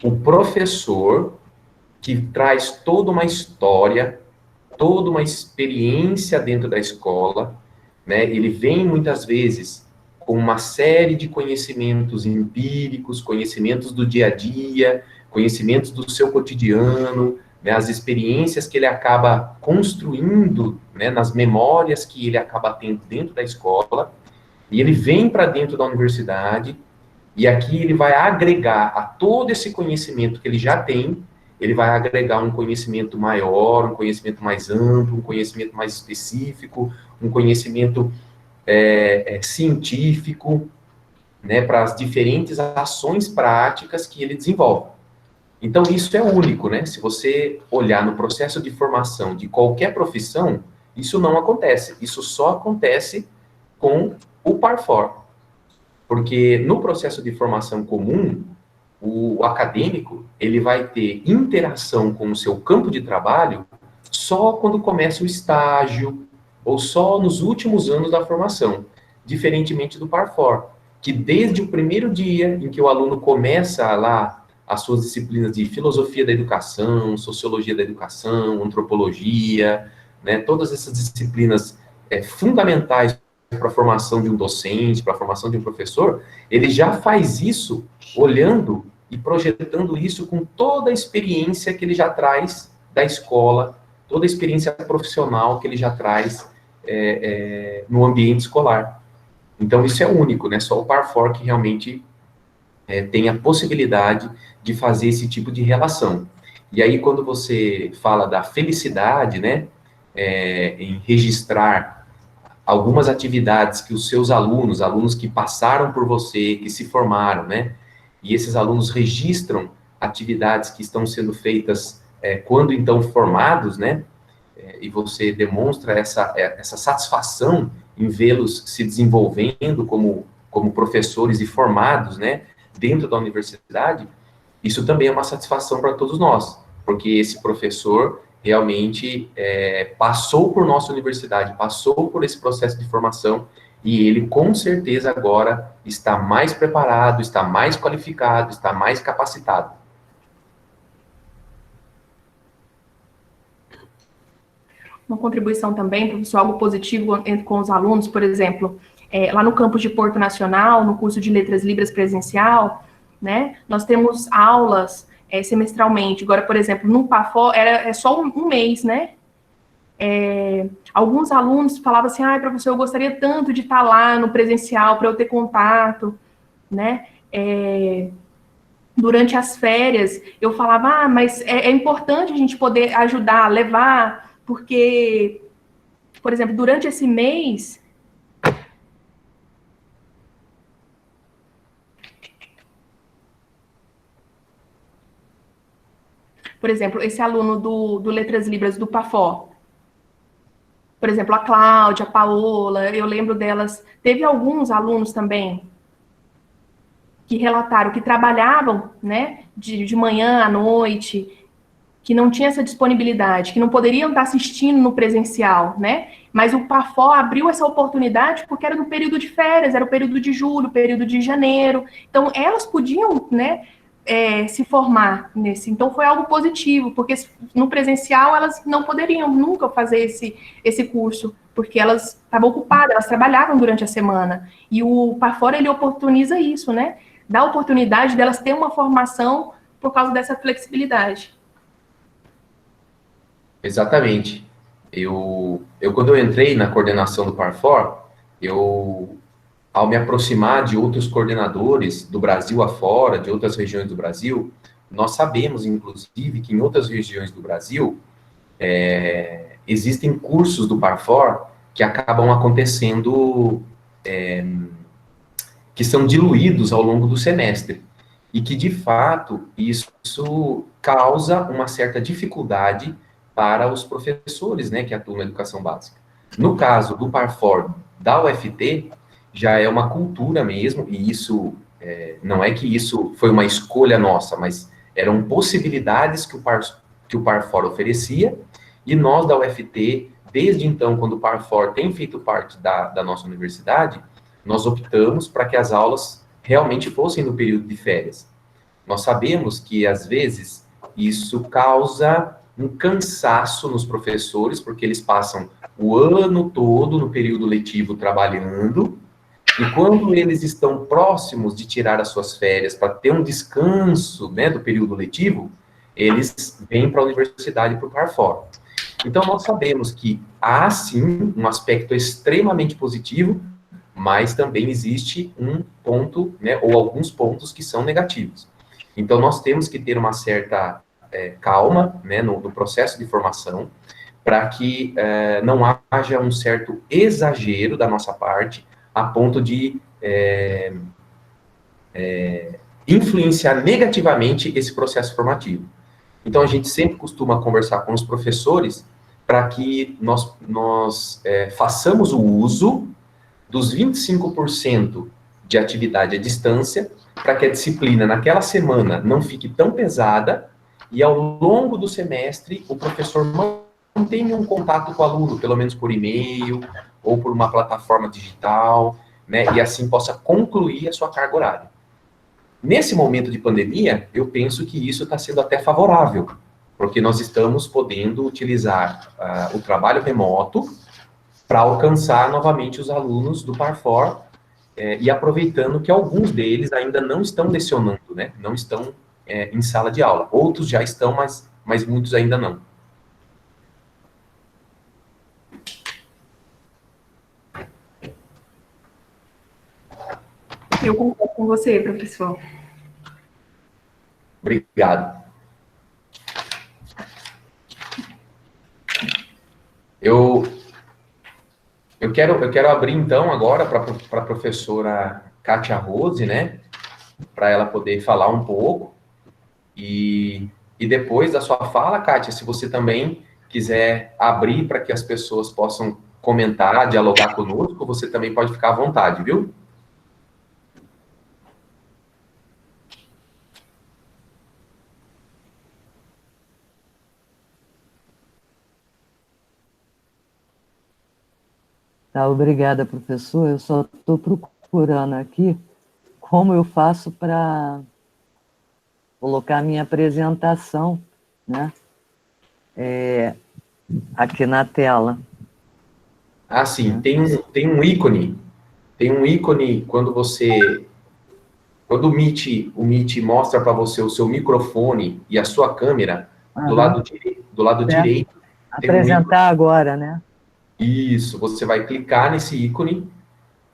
[SPEAKER 1] o professor que traz toda uma história, toda uma experiência dentro da escola, né? Ele vem muitas vezes com uma série de conhecimentos empíricos, conhecimentos do dia a dia, conhecimentos do seu cotidiano, né, as experiências que ele acaba construindo, né, nas memórias que ele acaba tendo dentro da escola, e ele vem para dentro da universidade, e aqui ele vai agregar a todo esse conhecimento que ele já tem, ele vai agregar um conhecimento maior, um conhecimento mais amplo, um conhecimento mais específico, um conhecimento científico, né, para as diferentes ações práticas que ele desenvolve. Então, isso é único, né? Se você olhar no processo de formação de qualquer profissão, isso não acontece. Isso só acontece com o Parfor. Porque no processo de formação comum, o acadêmico, ele vai ter interação com o seu campo de trabalho só quando começa o estágio, ou só nos últimos anos da formação, diferentemente do Parfor, que desde o primeiro dia em que o aluno começa lá as suas disciplinas de filosofia da educação, sociologia da educação, antropologia, né, todas essas disciplinas fundamentais para a formação de um docente, para a formação de um professor, ele já faz isso olhando e projetando isso com toda a experiência que ele já traz da escola, toda a experiência profissional que ele já traz no ambiente escolar. Então, isso é único, né? Só o Parfor que realmente tem a possibilidade de fazer esse tipo de relação. E aí, quando você fala da felicidade, né, em registrar algumas atividades que os seus alunos que passaram por você, que se formaram, né, e esses alunos registram atividades que estão sendo feitas quando então formados, né, e você demonstra essa satisfação em vê-los se desenvolvendo como professores e formados, né, dentro da universidade, isso também é uma satisfação para todos nós, porque esse professor realmente passou por nossa universidade, passou por esse processo de formação, e ele com certeza agora está mais preparado, está mais qualificado, está mais capacitado.
[SPEAKER 3] Uma contribuição também, professor, algo positivo com os alunos, por exemplo, lá no campus de Porto Nacional, no curso de Letras Libras presencial, né, nós temos aulas semestralmente. Agora, por exemplo, no Parfor é só um mês, né? Alguns alunos falavam assim, professor, eu gostaria tanto de estar lá no presencial para eu ter contato, né? Durante as férias, eu falava, mas é importante a gente poder ajudar, levar, porque, por exemplo, durante esse mês, por exemplo, esse aluno do Letras Libras do Parfor, por exemplo, a Cláudia, a Paola, eu lembro delas, teve alguns alunos também que relataram que trabalhavam, né, de manhã à noite, que não tinha essa disponibilidade, que não poderiam estar assistindo no presencial, né? Mas o Parfor abriu essa oportunidade porque era no período de férias, era o período de julho, período de janeiro. Então, elas podiam, né, se formar nesse. Então, foi algo positivo, porque no presencial elas não poderiam nunca fazer esse curso, porque elas estavam ocupadas, elas trabalhavam durante a semana. E o Parfor, ele oportuniza isso, né? Dá a oportunidade delas ter uma formação por causa dessa flexibilidade.
[SPEAKER 1] Exatamente. Quando eu entrei na coordenação do Parfor, ao me aproximar de outros coordenadores do Brasil afora, de outras regiões do Brasil, nós sabemos, inclusive, que em outras regiões do Brasil, existem cursos do Parfor que acabam acontecendo, que são diluídos ao longo do semestre, e que, de fato, isso causa uma certa dificuldade para os professores, né, que atuam na educação básica. No caso do Parfor da UFT, já é uma cultura mesmo, e isso, não é que isso foi uma escolha nossa, mas eram possibilidades que o Parfor oferecia, e nós da UFT, desde então, quando o Parfor tem feito parte da nossa universidade, nós optamos para que as aulas realmente fossem no período de férias. Nós sabemos que, às vezes, isso causa um cansaço nos professores, porque eles passam o ano todo no período letivo trabalhando, e quando eles estão próximos de tirar as suas férias para ter um descanso, né, do período letivo, eles vêm para a universidade para o Parfor. Então, nós sabemos que há, sim, um aspecto extremamente positivo, mas também existe um ponto, né, ou alguns pontos que são negativos. Então, nós temos que ter uma certa calma, né, no processo de formação, para que não haja um certo exagero da nossa parte, a ponto de influenciar negativamente esse processo formativo. Então, a gente sempre costuma conversar com os professores para que nós façamos o uso dos 25% de atividade à distância para que a disciplina naquela semana não fique tão pesada e ao longo do semestre o professor mantenha um contato com o aluno, pelo menos por e-mail ou por uma plataforma digital, né, e assim possa concluir a sua carga horária. Nesse momento de pandemia, eu penso que isso está sendo até favorável, porque nós estamos podendo utilizar o trabalho remoto para alcançar novamente os alunos do Parfor, e aproveitando que alguns deles ainda não estão lecionando, né? Não estão em sala de aula. Outros já estão, mas muitos ainda não.
[SPEAKER 3] Eu concordo com você, professor.
[SPEAKER 1] Obrigado. Eu quero abrir, então, agora para a professora Kátia Rose, né? Para ela poder falar um pouco. E depois da sua fala, Kátia, se você também quiser abrir para que as pessoas possam comentar, dialogar conosco, você também pode ficar à vontade, viu?
[SPEAKER 2] Tá, obrigada, professor. Eu só estou procurando aqui como eu faço para colocar a minha apresentação, né? Aqui na tela.
[SPEAKER 1] Ah, sim, tem um ícone. Tem um ícone quando o Meet mostra para você o seu microfone e a sua câmera, do lado direito tem um ícone.
[SPEAKER 2] Apresentar agora, né?
[SPEAKER 1] Isso, você vai clicar nesse ícone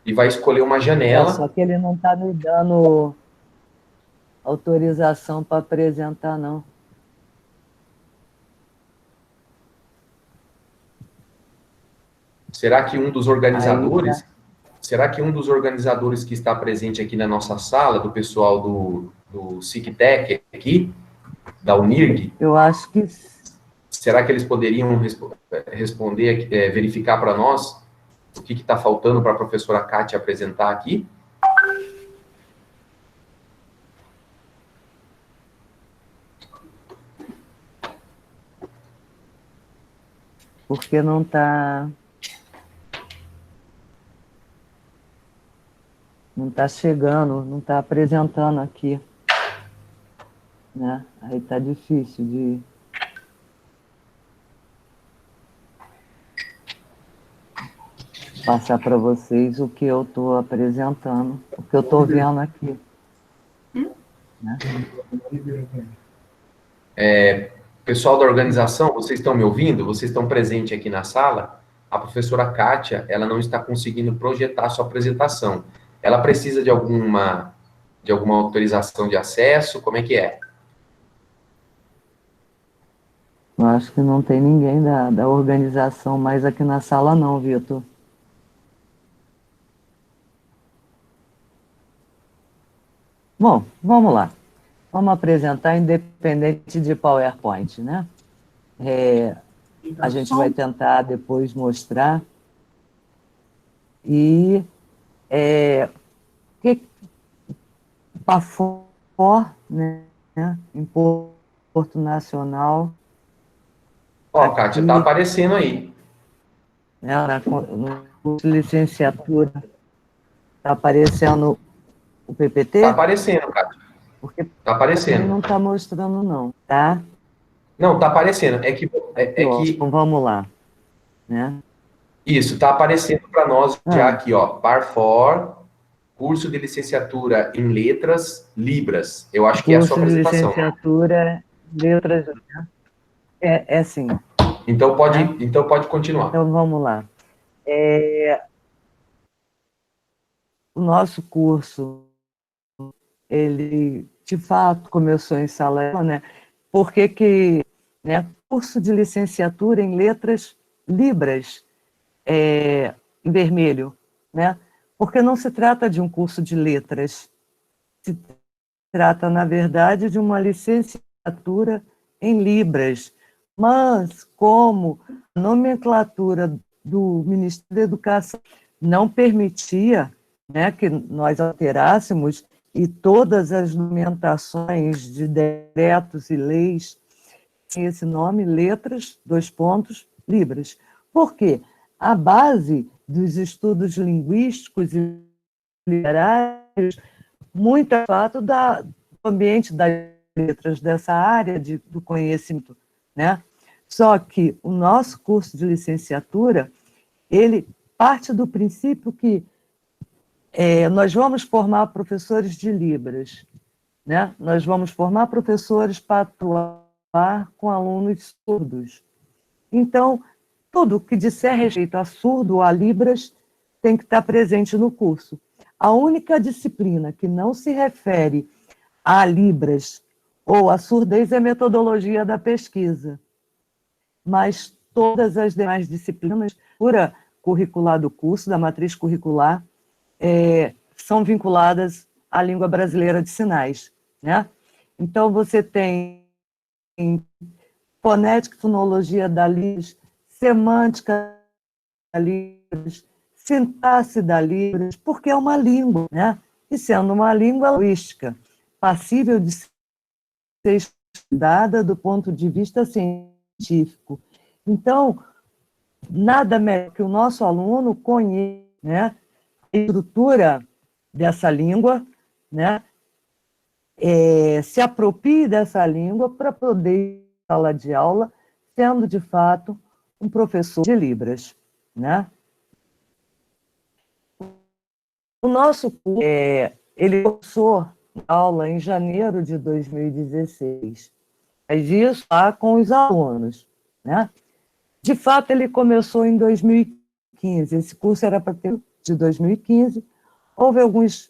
[SPEAKER 1] e vai escolher uma janela.
[SPEAKER 2] Só que ele não está me dando autorização para apresentar, não.
[SPEAKER 1] Será que um dos organizadores que está presente aqui na nossa sala, do pessoal do SICTEC aqui, da UNIRG,
[SPEAKER 2] eu acho que...
[SPEAKER 1] será que eles poderiam responder, verificar para nós o que está faltando para a professora Kátia apresentar aqui?
[SPEAKER 2] Porque não está... Não está chegando, não está apresentando aqui. Né? Aí está difícil de... passar para vocês o que eu estou apresentando, o que eu estou vendo aqui. Né?
[SPEAKER 1] Pessoal da organização, vocês estão me ouvindo? Vocês estão presentes aqui na sala? A professora Kátia, ela não está conseguindo projetar a sua apresentação. Ela precisa de alguma autorização de acesso? Como é que é?
[SPEAKER 2] Eu acho que não tem ninguém da organização mais aqui na sala não, Vitor. Bom, vamos lá. Vamos apresentar independente de PowerPoint, né? A gente vai tentar depois mostrar. E Parfor, né? Em Porto Nacional.
[SPEAKER 1] Ó, Kátia, está aparecendo aí.
[SPEAKER 2] No curso de licenciatura, está aparecendo o PPT?
[SPEAKER 1] Está aparecendo, Kátia. Está aparecendo.
[SPEAKER 2] Não está mostrando, não, tá?
[SPEAKER 1] Não, está aparecendo.
[SPEAKER 2] Então, vamos lá. Né?
[SPEAKER 1] Isso, está aparecendo para nós já aqui, ó. Parfor, curso de licenciatura em letras, Libras. Eu acho que é a sua apresentação.
[SPEAKER 2] Curso de licenciatura, letras, sim.
[SPEAKER 1] Então pode continuar.
[SPEAKER 2] Então, vamos lá. O nosso curso, ele, de fato, começou em sala, né? Porque né, curso de licenciatura em letras Libras, em vermelho, né? Porque não se trata de um curso de letras, se trata, na verdade, de uma licenciatura em Libras, mas como a nomenclatura do Ministério da Educação não permitia, né, que nós alterássemos, e todas as movimentações de decretos e leis têm esse nome, letras, Libras. Por quê? A base dos estudos linguísticos e literários, muito é fato do ambiente das letras, dessa área do conhecimento, né? Só que o nosso curso de licenciatura, ele parte do princípio que nós vamos formar professores de Libras, né? Nós vamos formar professores para atuar com alunos surdos. Então, tudo que disser respeito a surdo ou a Libras tem que estar presente no curso. A única disciplina que não se refere a Libras ou a surdez é a metodologia da pesquisa. Mas todas as demais disciplinas, pura curricular do curso, da matriz curricular, são vinculadas à língua brasileira de sinais, né? Então, você tem fonética e fonologia da Libras, semântica da Libras, sintaxe da Libras, porque é uma língua, né? E sendo uma língua linguística, passível de ser estudada do ponto de vista científico. Então, nada melhor que o nosso aluno conheça, né, a estrutura dessa língua, né, se aproprie dessa língua para poder ir à sala de aula, sendo, de fato, um professor de Libras, né? O nosso curso, ele começou a aula em janeiro de 2016, mas isso lá com os alunos, né? De fato, ele começou em 2015, esse curso era para ter de 2015, houve alguns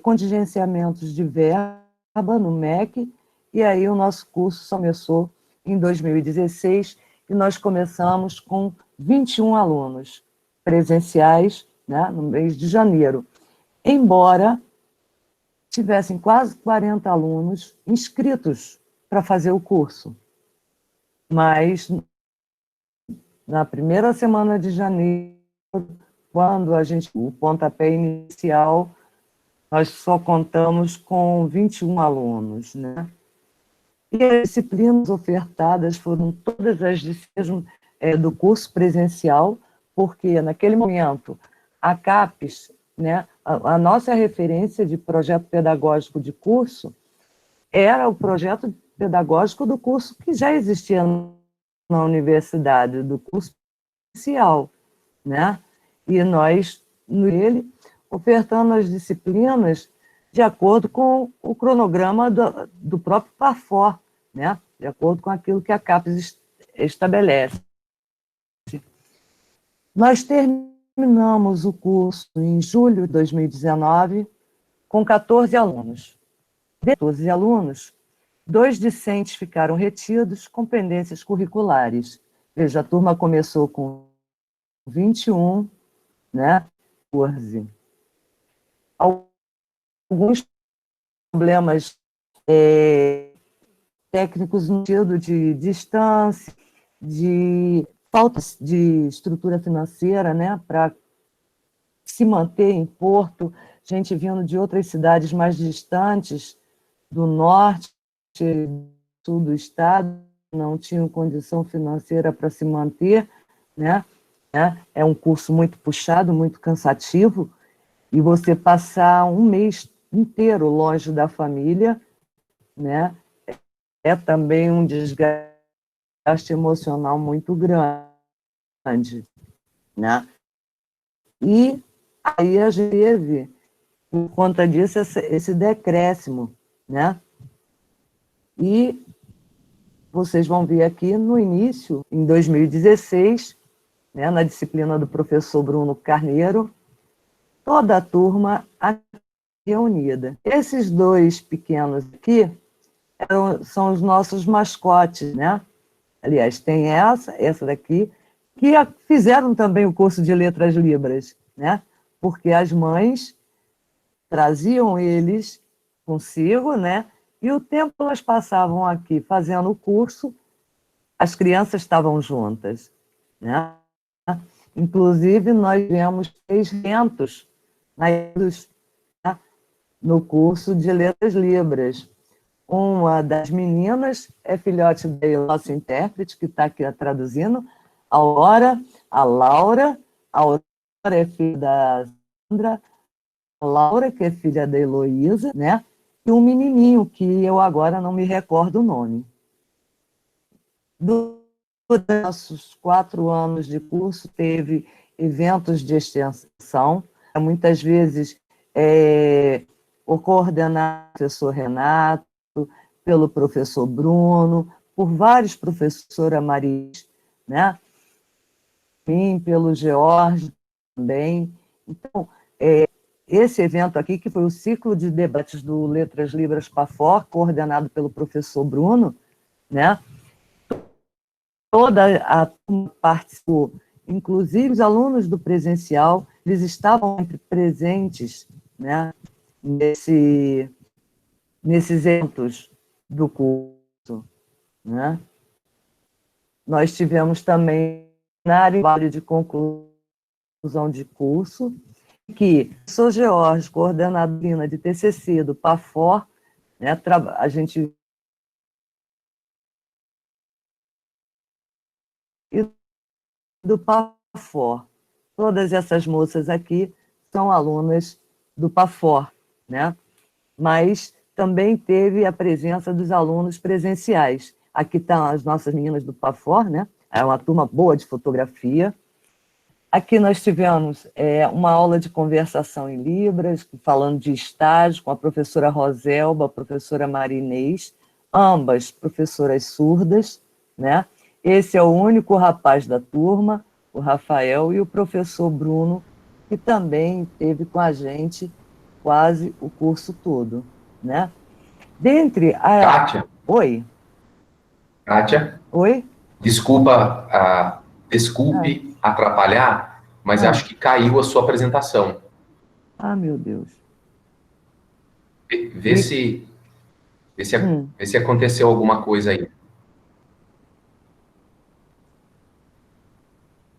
[SPEAKER 2] contingenciamentos de verba no MEC, e aí o nosso curso começou em 2016, e nós começamos com 21 alunos presenciais, né, no mês de janeiro, embora tivessem quase 40 alunos inscritos para fazer o curso. Mas, na primeira semana de janeiro, quando o pontapé inicial, nós só contamos com 21 alunos, né? E as disciplinas ofertadas foram todas as disciplinas do curso presencial, porque, naquele momento, a CAPES, né, a nossa referência de projeto pedagógico de curso era o projeto pedagógico do curso que já existia na universidade, do curso inicial, né? E nós, nele, ofertando as disciplinas de acordo com o cronograma do próprio PAFOR, né? De acordo com aquilo que a CAPES estabelece. Nós terminamos o curso em julho de 2019 com 14 alunos. De 14 alunos, 2 discentes ficaram retidos com pendências curriculares. Veja, a turma começou com 21, né? 14. Alguns problemas técnicos no sentido de distância, de falta de estrutura financeira, né, para se manter em Porto, gente vindo de outras cidades mais distantes, do norte, sul do estado, não tinham condição financeira para se manter, né? É um curso muito puxado, muito cansativo, e você passar um mês inteiro longe da família, né? É também um desgaste emocional muito grande, né? E aí a gente teve, por conta disso, esse decréscimo, né? E vocês vão ver aqui no início, em 2016, né, na disciplina do professor Bruno Carneiro, toda a turma reunida. Esses 2 pequenos aqui são os nossos mascotes, né? Aliás, tem essa daqui, que fizeram também o curso de Letras Libras, né? Porque as mães traziam eles consigo, né? E o tempo que elas passavam aqui fazendo o curso, as crianças estavam juntas, né? Inclusive, nós tivemos 3 eventos, né, no curso de Letras Libras. Uma das meninas é filhote da nossa intérprete, que está aqui traduzindo, a Aurora, a Laura. A Aurora é filha da Sandra, a Laura, que é filha da Heloísa, né? E um menininho, que eu agora não me recordo o nome. Durante nossos 4 anos de curso, teve eventos de extensão, muitas vezes o coordenado pelo professor Renato, pelo professor Bruno, por vários professores Maris, né? Pelo George também. Então, esse evento aqui, que foi o ciclo de debates do Letras Libras PAFOR, coordenado pelo professor Bruno, né? Toda a turma participou, inclusive os alunos do presencial, eles estavam sempre presentes, né, nesses eventos do curso, né? Nós tivemos também trabalho de conclusão de curso, que sou George, coordenadora de TCC do PAFOR, né, a gente e do PAFOR. Todas essas moças aqui são alunas do PAFOR, né? Mas também teve a presença dos alunos presenciais. Aqui estão as nossas meninas do PAFOR, né? É uma turma boa de fotografia. Aqui nós tivemos uma aula de conversação em Libras, falando de estágio, com a professora Roselba, a professora Marinês, ambas professoras surdas, né? Esse é o único rapaz da turma, o Rafael, e o professor Bruno, que também esteve com a gente quase o curso todo, né? Dentre a...
[SPEAKER 1] Kátia?
[SPEAKER 2] Oi?
[SPEAKER 1] Kátia?
[SPEAKER 2] Oi?
[SPEAKER 1] Desculpe atrapalhar, mas acho que caiu a sua apresentação.
[SPEAKER 2] Ah, meu Deus.
[SPEAKER 1] Vê se aconteceu alguma coisa aí.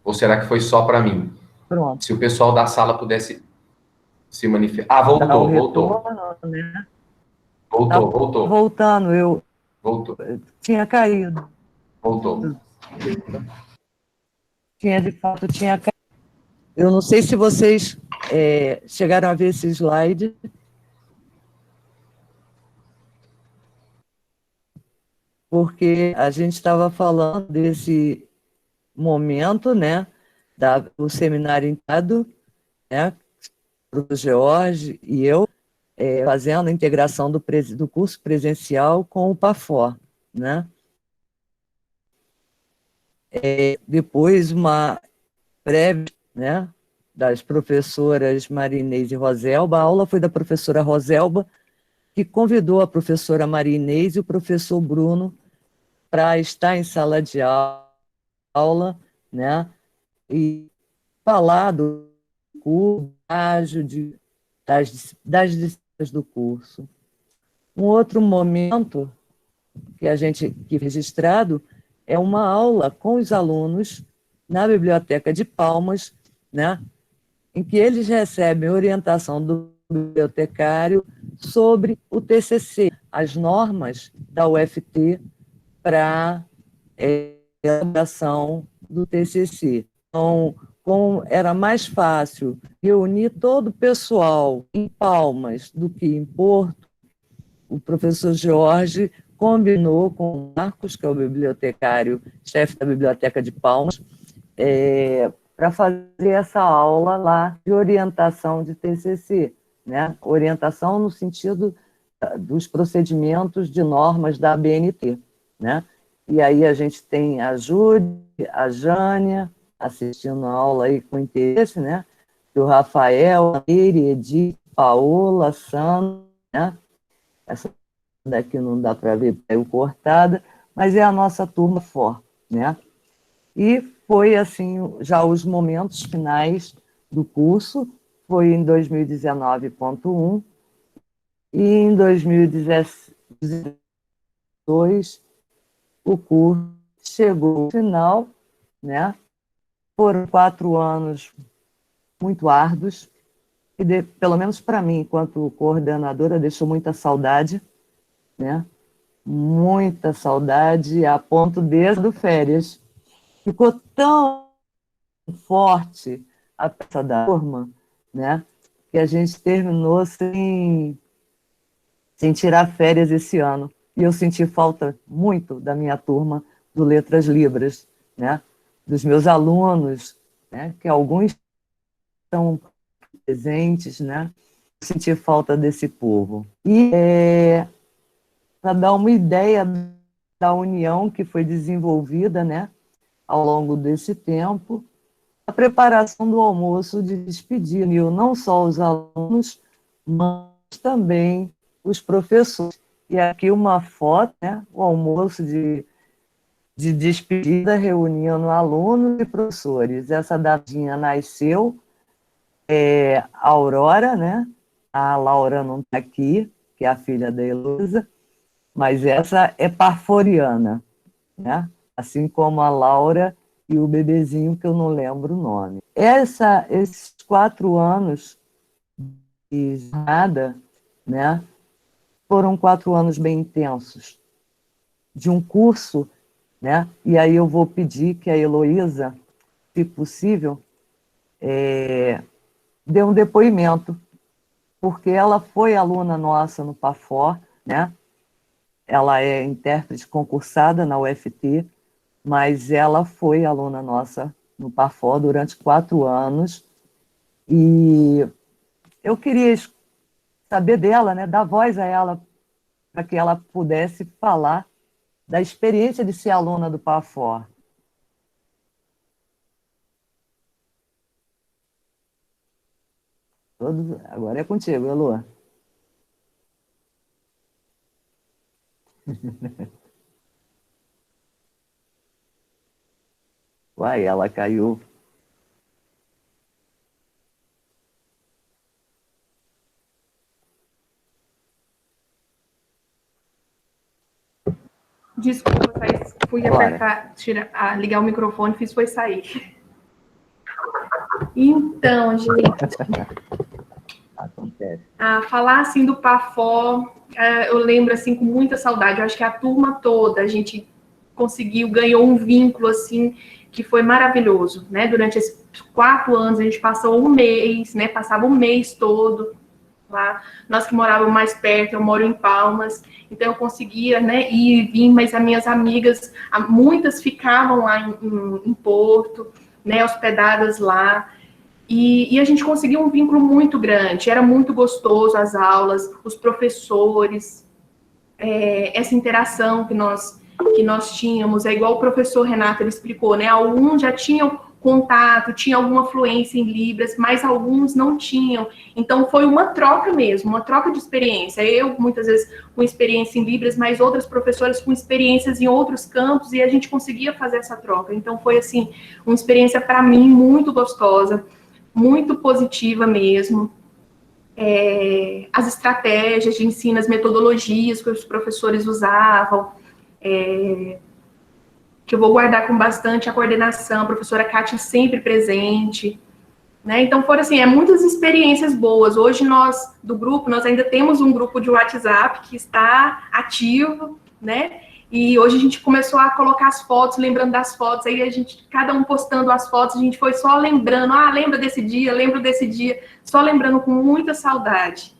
[SPEAKER 1] Ou será que foi só para mim?
[SPEAKER 2] Pronto.
[SPEAKER 1] Se o pessoal da sala pudesse se manifestar. Ah, voltou.
[SPEAKER 2] Retorno, né?
[SPEAKER 1] Voltou.
[SPEAKER 2] Voltando,
[SPEAKER 1] Voltou.
[SPEAKER 2] Tinha caído.
[SPEAKER 1] Voltou.
[SPEAKER 2] De fato, tinha caído. Eu não sei se vocês chegaram a ver esse slide. Porque a gente estava falando desse momento, né, do seminário integrado, né, para o George e eu, fazendo a integração do curso presencial com o PAFOR, né? Depois, uma breve, né, das professoras Marinês e Roselba. A aula foi da professora Roselba, que convidou a professora Marinês e o professor Bruno para estar em sala de aula, né, e falar do curso, das disciplinas do curso. Um outro momento que a gente que registrado é uma aula com os alunos na Biblioteca de Palmas, né, em que eles recebem orientação do bibliotecário sobre o TCC, as normas da UFT para elaboração do TCC. Então, era mais fácil reunir todo o pessoal em Palmas do que em Porto, o professor Jorge combinou com o Marcos, que é o bibliotecário, chefe da Biblioteca de Palmas, para fazer essa aula lá de orientação de TCC, né? Orientação no sentido dos procedimentos de normas da ABNT, né? E aí a gente tem a Júlia, a Jânia, assistindo a aula aí com interesse, né? O Rafael, a Miri, Edith, Paola, Sandra, né? Essa daqui não dá para ver, caiu cortada, mas é a nossa turma forte, né? E foi, assim, já os momentos finais do curso, foi em 2019.1, e em 2022 o curso chegou ao final, né? Foram 4 anos muito árduos, que, pelo menos para mim, enquanto coordenadora, deixou muita saudade, né? Muita saudade, a ponto desde férias. Ficou tão forte a peça da turma, né? Que a gente terminou sem tirar férias esse ano. E eu senti falta muito da minha turma do Letras Libras, né? Dos meus alunos, né? Que alguns estão presentes, né? Eu senti falta desse povo. E para dar uma ideia da união que foi desenvolvida, né? Ao longo desse tempo, a preparação do almoço de despedida, uniu não só os alunos, mas também os professores. E aqui uma foto, né, o almoço de despedida reunindo alunos e professores. Essa datinha nasceu, a Aurora, né? A Laura não está aqui, que é a filha da Heloísa, mas essa é parforiana, né? Assim como a Laura e o bebezinho, que eu não lembro o nome. Esses 4 anos de jornada, né, foram 4 anos bem intensos, de um curso, né? E aí eu vou pedir que a Heloísa, se possível, dê um depoimento, porque ela foi aluna nossa no PAFOR, né? Ela é intérprete concursada na UFT, mas ela foi aluna nossa no PAFOR durante 4 anos, e eu queria saber dela, né, dar voz a ela, para que ela pudesse falar da experiência de ser aluna do PAFOR. Agora é contigo, Elô. Uai, ela caiu.
[SPEAKER 3] Desculpa, fui
[SPEAKER 2] Bora.
[SPEAKER 3] apertar, ligar o microfone, fiz foi sair. Então, gente,
[SPEAKER 2] Acontece.
[SPEAKER 3] falar assim do PAFOR, eu lembro assim com muita saudade. Eu acho que a turma toda, a gente ganhou um vínculo assim que foi maravilhoso, né? Durante esses 4 anos a gente passou um mês, né? Passava um mês todo lá. Nós que morávamos mais perto, eu moro em Palmas, então eu conseguia, né, ir e vir, mas as minhas amigas, muitas ficavam lá em Porto, né, hospedadas lá, e a gente conseguiu um vínculo muito grande, era muito gostoso as aulas, os professores, essa interação que nós tínhamos, é igual o professor Renato ele explicou, né, alguns já tinham contato, tinha alguma fluência em Libras, mas alguns não tinham. Então, foi uma troca mesmo, uma troca de experiência. Eu, muitas vezes, com experiência em Libras, mas outras professoras com experiências em outros campos, e a gente conseguia fazer essa troca. Então, foi, assim, uma experiência, para mim, muito gostosa, muito positiva mesmo. As estratégias de ensino, as metodologias que os professores usavam, que eu vou guardar com bastante a coordenação, a professora Kátia sempre presente, né? Então, foram assim, muitas experiências boas. Hoje nós, do grupo, nós ainda temos um grupo de WhatsApp que está ativo, né? E hoje a gente começou a colocar as fotos, lembrando das fotos, aí a gente, cada um postando as fotos, a gente foi só lembrando, lembra desse dia, lembro desse dia, só lembrando com muita saudade,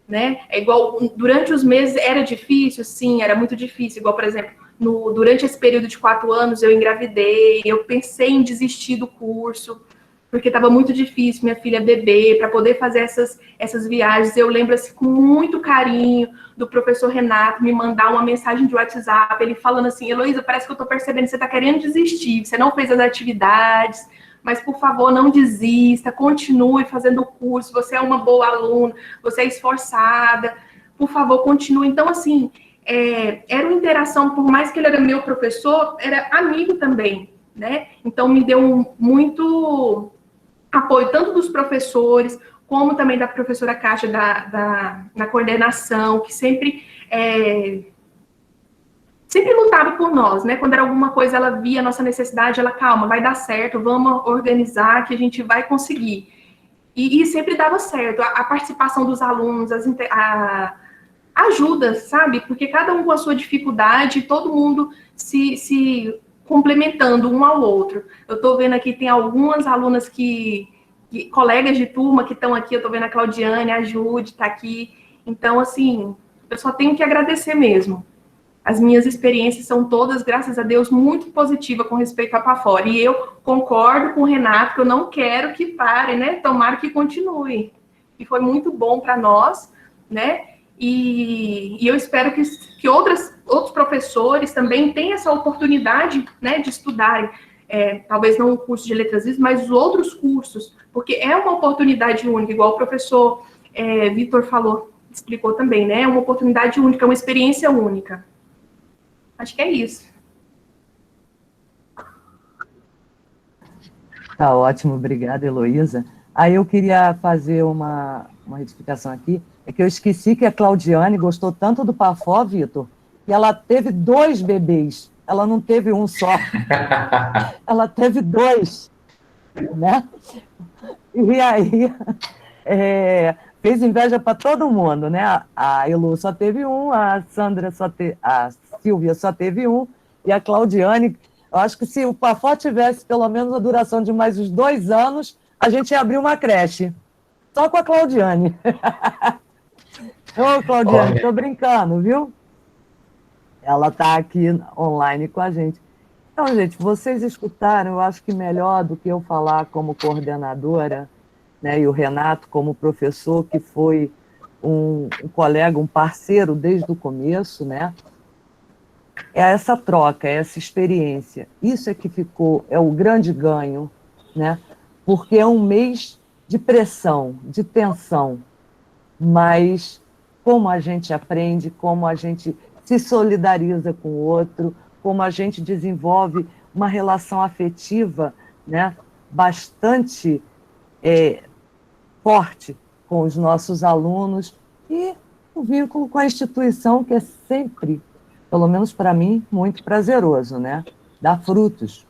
[SPEAKER 3] né? É igual, durante os meses era difícil, sim, era muito difícil, igual, por exemplo, durante esse período de 4 anos, eu engravidei, eu pensei em desistir do curso, porque estava muito difícil, minha filha bebê, para poder fazer essas viagens. Eu lembro assim, com muito carinho do professor Renato me mandar uma mensagem de WhatsApp, ele falando assim, Heloísa, parece que eu estou percebendo que você está querendo desistir, você não fez as atividades, mas, por favor, não desista, continue fazendo o curso, você é uma boa aluna, você é esforçada, por favor, continue. Então, assim, era uma interação, por mais que ele era meu professor, era amigo também, né? Então, me deu muito apoio, tanto dos professores, como também da professora Kátia, na coordenação, que sempre lutava por nós, né? Quando era alguma coisa, ela via a nossa necessidade, ela, calma, vai dar certo, vamos organizar, que a gente vai conseguir. E sempre dava certo. A participação dos alunos, a ajuda, sabe? Porque cada um com a sua dificuldade, todo mundo se complementando um ao outro. Eu estou vendo aqui, tem algumas alunas colegas de turma que estão aqui, eu estou vendo a Claudiane, a Jude está aqui. Então, assim, eu só tenho que agradecer mesmo. As minhas experiências são todas, graças a Deus, muito positivas com respeito à Pafor. E eu concordo com o Renato que eu não quero que pare, né? Tomara que continue. E foi muito bom para nós, né? E eu espero que outros professores também tenham essa oportunidade, né, de estudarem. Talvez não o curso de Letras Vivas, mas os outros cursos, porque é uma oportunidade única, igual o professor Vitor explicou também, né? É uma oportunidade única, é uma experiência única. Acho que é isso.
[SPEAKER 2] Tá ótimo, obrigada, Heloísa. Aí eu queria fazer uma retificação aqui, é que eu esqueci que a Claudiane gostou tanto do Pafor, Vitor, que ela teve 2 bebês, ela não teve um só, ela teve 2, né? E aí, fez inveja para todo mundo, né? A Elu só teve um, a Silvia só teve um, e a Claudiane, eu acho que se o Pafor tivesse pelo menos a duração de mais uns 2 anos, a gente ia abrir uma creche, só com a Claudiane. Ô, Claudiane, estou brincando, viu? Ela está aqui online com a gente. Então, gente, vocês escutaram, eu acho que melhor do que eu falar como coordenadora, né, e o Renato como professor, que foi um colega, um parceiro desde o começo, né? É essa troca, é essa experiência. Isso é que é o grande ganho, né? Porque é um mês de pressão, de tensão, mas como a gente aprende, como a gente se solidariza com o outro, como a gente desenvolve uma relação afetiva, né, bastante forte com os nossos alunos, e o vínculo com a instituição, que é sempre, pelo menos para mim, muito prazeroso, né? Dá frutos.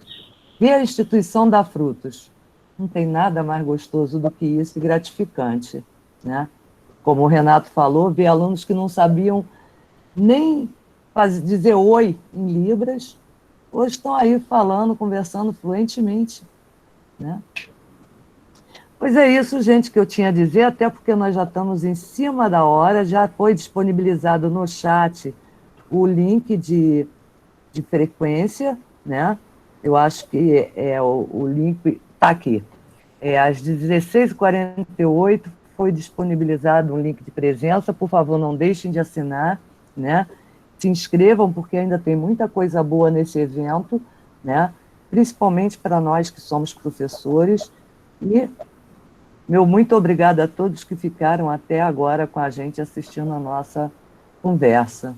[SPEAKER 2] E a instituição dá frutos. Não tem nada mais gostoso do que isso e gratificante, né? Como o Renato falou, ver alunos que não sabiam nem dizer oi em Libras, hoje estão aí falando, conversando fluentemente, né? Pois é isso, gente, que eu tinha a dizer, até porque nós já estamos em cima da hora, já foi disponibilizado no chat o link de frequência, né? Eu acho que o link está aqui. Às 16h48 foi disponibilizado um link de presença, por favor, não deixem de assinar, né? Se inscrevam, porque ainda tem muita coisa boa nesse evento, né? Principalmente para nós que somos professores. E meu muito obrigada a todos que ficaram até agora com a gente assistindo a nossa conversa.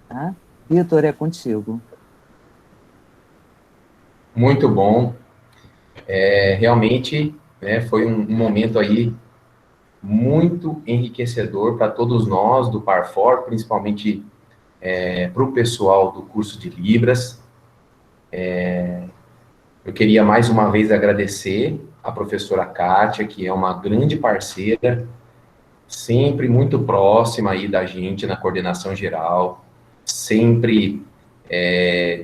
[SPEAKER 2] Tá? Vitor, é contigo.
[SPEAKER 1] Muito bom. Realmente, né, foi um momento aí muito enriquecedor para todos nós do Parfor, principalmente para o pessoal do curso de Libras. Eu queria mais uma vez agradecer a professora Kátia, que é uma grande parceira, sempre muito próxima aí da gente na coordenação geral, sempre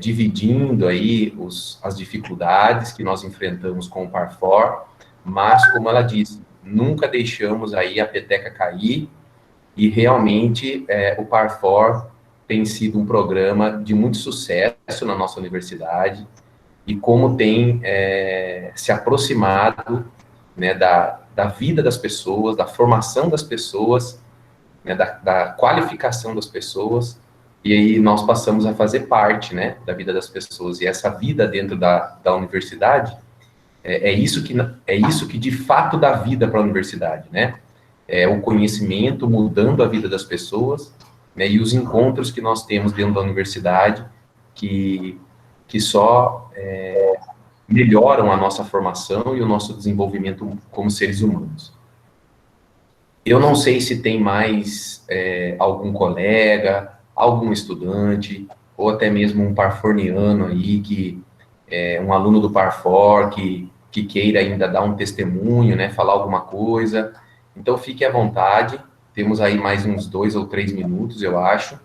[SPEAKER 1] dividindo aí as dificuldades que nós enfrentamos com o Parfor, mas, como ela disse, nunca deixamos aí a peteca cair, e realmente o Parfor tem sido um programa de muito sucesso na nossa universidade, e como tem se aproximado, né, da vida das pessoas, da formação das pessoas, né, da qualificação das pessoas, e aí nós passamos a fazer parte, né, da vida das pessoas, e essa vida dentro da universidade é isso que de fato dá vida para a universidade, né? O conhecimento mudando a vida das pessoas, né, e os encontros que nós temos dentro da universidade que só melhoram a nossa formação e o nosso desenvolvimento como seres humanos. Eu não sei se tem mais algum colega, algum estudante, ou até mesmo um parforniano aí, um aluno do Parfor, que que queira ainda dar um testemunho, né, falar alguma coisa. Então, fique à vontade. Temos aí mais uns 2 ou 3 minutos, eu acho.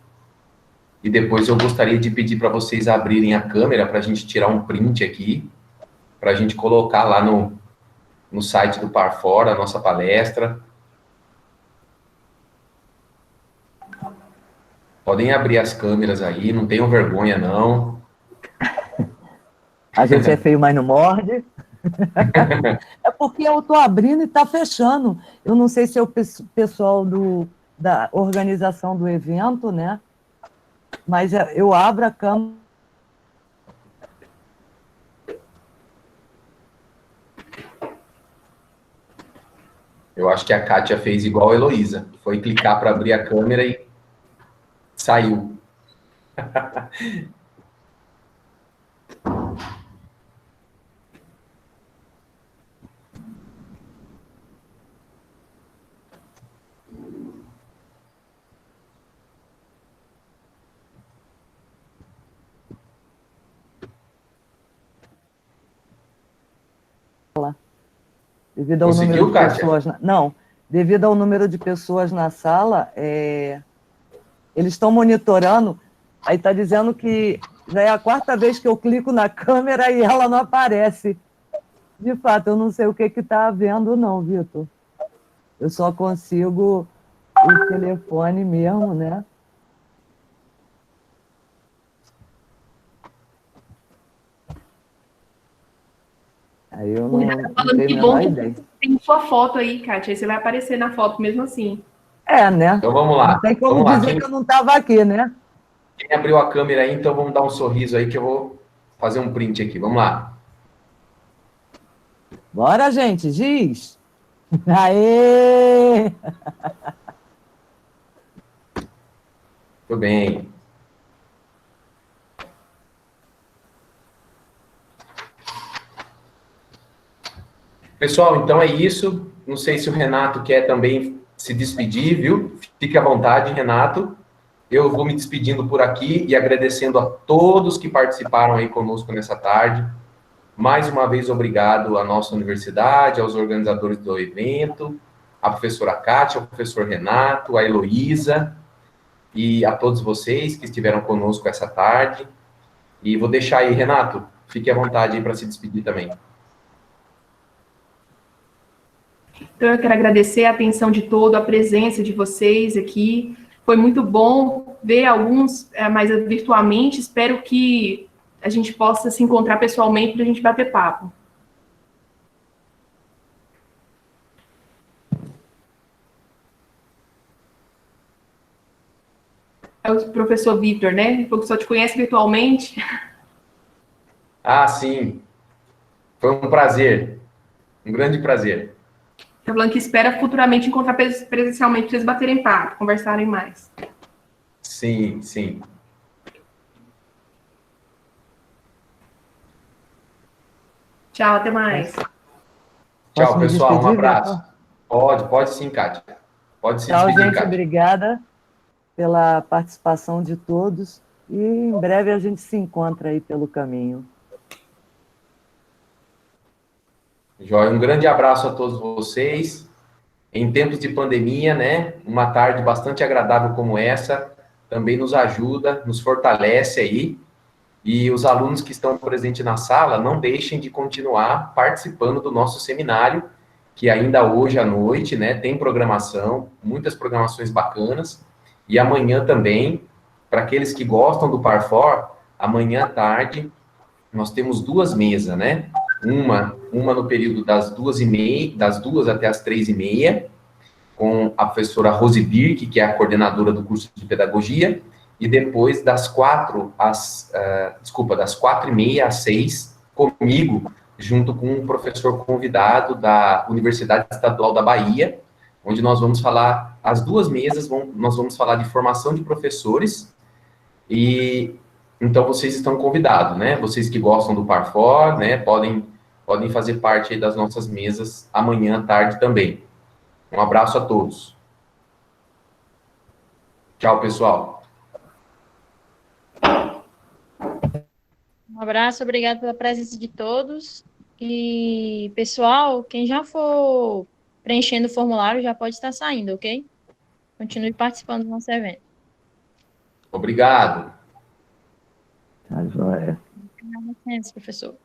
[SPEAKER 1] E depois eu gostaria de pedir para vocês abrirem a câmera para a gente tirar um print aqui, para a gente colocar lá no site do Parfor, a nossa palestra. Podem abrir as câmeras aí, não tenham vergonha, não.
[SPEAKER 2] A gente é feio, mas não morde. É porque eu estou abrindo e está fechando. Eu não sei se é o pessoal da organização do evento, né? Mas eu abro a câmera.
[SPEAKER 1] Eu acho que a Kátia fez igual a Heloísa. Foi clicar para abrir a câmera e saiu.
[SPEAKER 2] Devido ao
[SPEAKER 1] Conseguiu,
[SPEAKER 2] número de
[SPEAKER 1] Kátia?
[SPEAKER 2] pessoas. Não, devido ao número de pessoas na sala, eles estão monitorando. Aí está dizendo que já é a 4ª vez que eu clico na câmera e ela não aparece. De fato, eu não sei o que está havendo, não, Vitor. Eu só consigo o telefone mesmo, né? Aí eu não tenho a menor ideia.
[SPEAKER 3] Tem sua foto aí, Kátia, aí você vai aparecer na foto mesmo assim.
[SPEAKER 2] É, né?
[SPEAKER 1] Então vamos lá.
[SPEAKER 2] Não tem como
[SPEAKER 1] Vamos lá.
[SPEAKER 2] dizer que eu não estava aqui, né?
[SPEAKER 1] Quem abriu a câmera aí, então vamos dar um sorriso aí que eu vou fazer um print aqui. Vamos lá.
[SPEAKER 2] Bora, gente, giz! Aê!
[SPEAKER 1] Tudo bem. Pessoal, então é isso. Não sei se o Renato quer também se despedir, viu? Fique à vontade, Renato. Eu vou me despedindo por aqui e agradecendo a todos que participaram aí conosco nessa tarde. Mais uma vez, obrigado à nossa universidade, aos organizadores do evento, à professora Kátia, ao professor Renato, à Heloísa e a todos vocês que estiveram conosco essa tarde. E vou deixar aí, Renato, fique à vontade aí para se despedir também.
[SPEAKER 3] Então, eu quero agradecer a atenção de todo, a presença de vocês aqui. Foi muito bom ver alguns mais virtualmente. Espero que a gente possa se encontrar pessoalmente para a gente bater papo. É o professor Vitor, né? O professor te conhece virtualmente.
[SPEAKER 1] Ah, sim. Foi um prazer. Um grande prazer.
[SPEAKER 3] Está falando que espera futuramente encontrar presencialmente para vocês baterem papo, conversarem mais.
[SPEAKER 1] Sim, sim.
[SPEAKER 3] Tchau, até mais.
[SPEAKER 1] Tchau, pessoal. Um abraço. Pode sim, Kátia. Pode se
[SPEAKER 2] despedir, gente.
[SPEAKER 1] Kátia.
[SPEAKER 2] Obrigada pela participação de todos. E em breve a gente se encontra aí pelo caminho.
[SPEAKER 1] Joia, um grande abraço a todos vocês. Em tempos de pandemia, né? Uma tarde bastante agradável como essa também nos ajuda, nos fortalece aí. E os alunos que estão presentes na sala, não deixem de continuar participando do nosso seminário, que ainda hoje à noite, né? Tem programação, muitas programações bacanas. E amanhã também, para aqueles que gostam do Parfor, amanhã à tarde, nós temos 2 mesas, né? Uma no período das 2h30, das 2 até as 3h30, com a professora Rose Birk, que é a coordenadora do curso de pedagogia, e depois das 4h30 às 6h, comigo, junto com um professor convidado da Universidade Estadual da Bahia, onde nós vamos falar, as 2 mesas, nós vamos falar de formação de professores, e então vocês estão convidados, né? Vocês que gostam do Parfor, né, podem fazer parte aí das nossas mesas amanhã à tarde também. Um abraço a todos. Tchau, pessoal.
[SPEAKER 4] Um abraço, obrigado pela presença de todos. E, pessoal, quem já for preenchendo o formulário já pode estar saindo, ok? Continue participando do nosso evento.
[SPEAKER 1] Obrigado.
[SPEAKER 2] Tá joia.
[SPEAKER 4] Agradecemos, professor.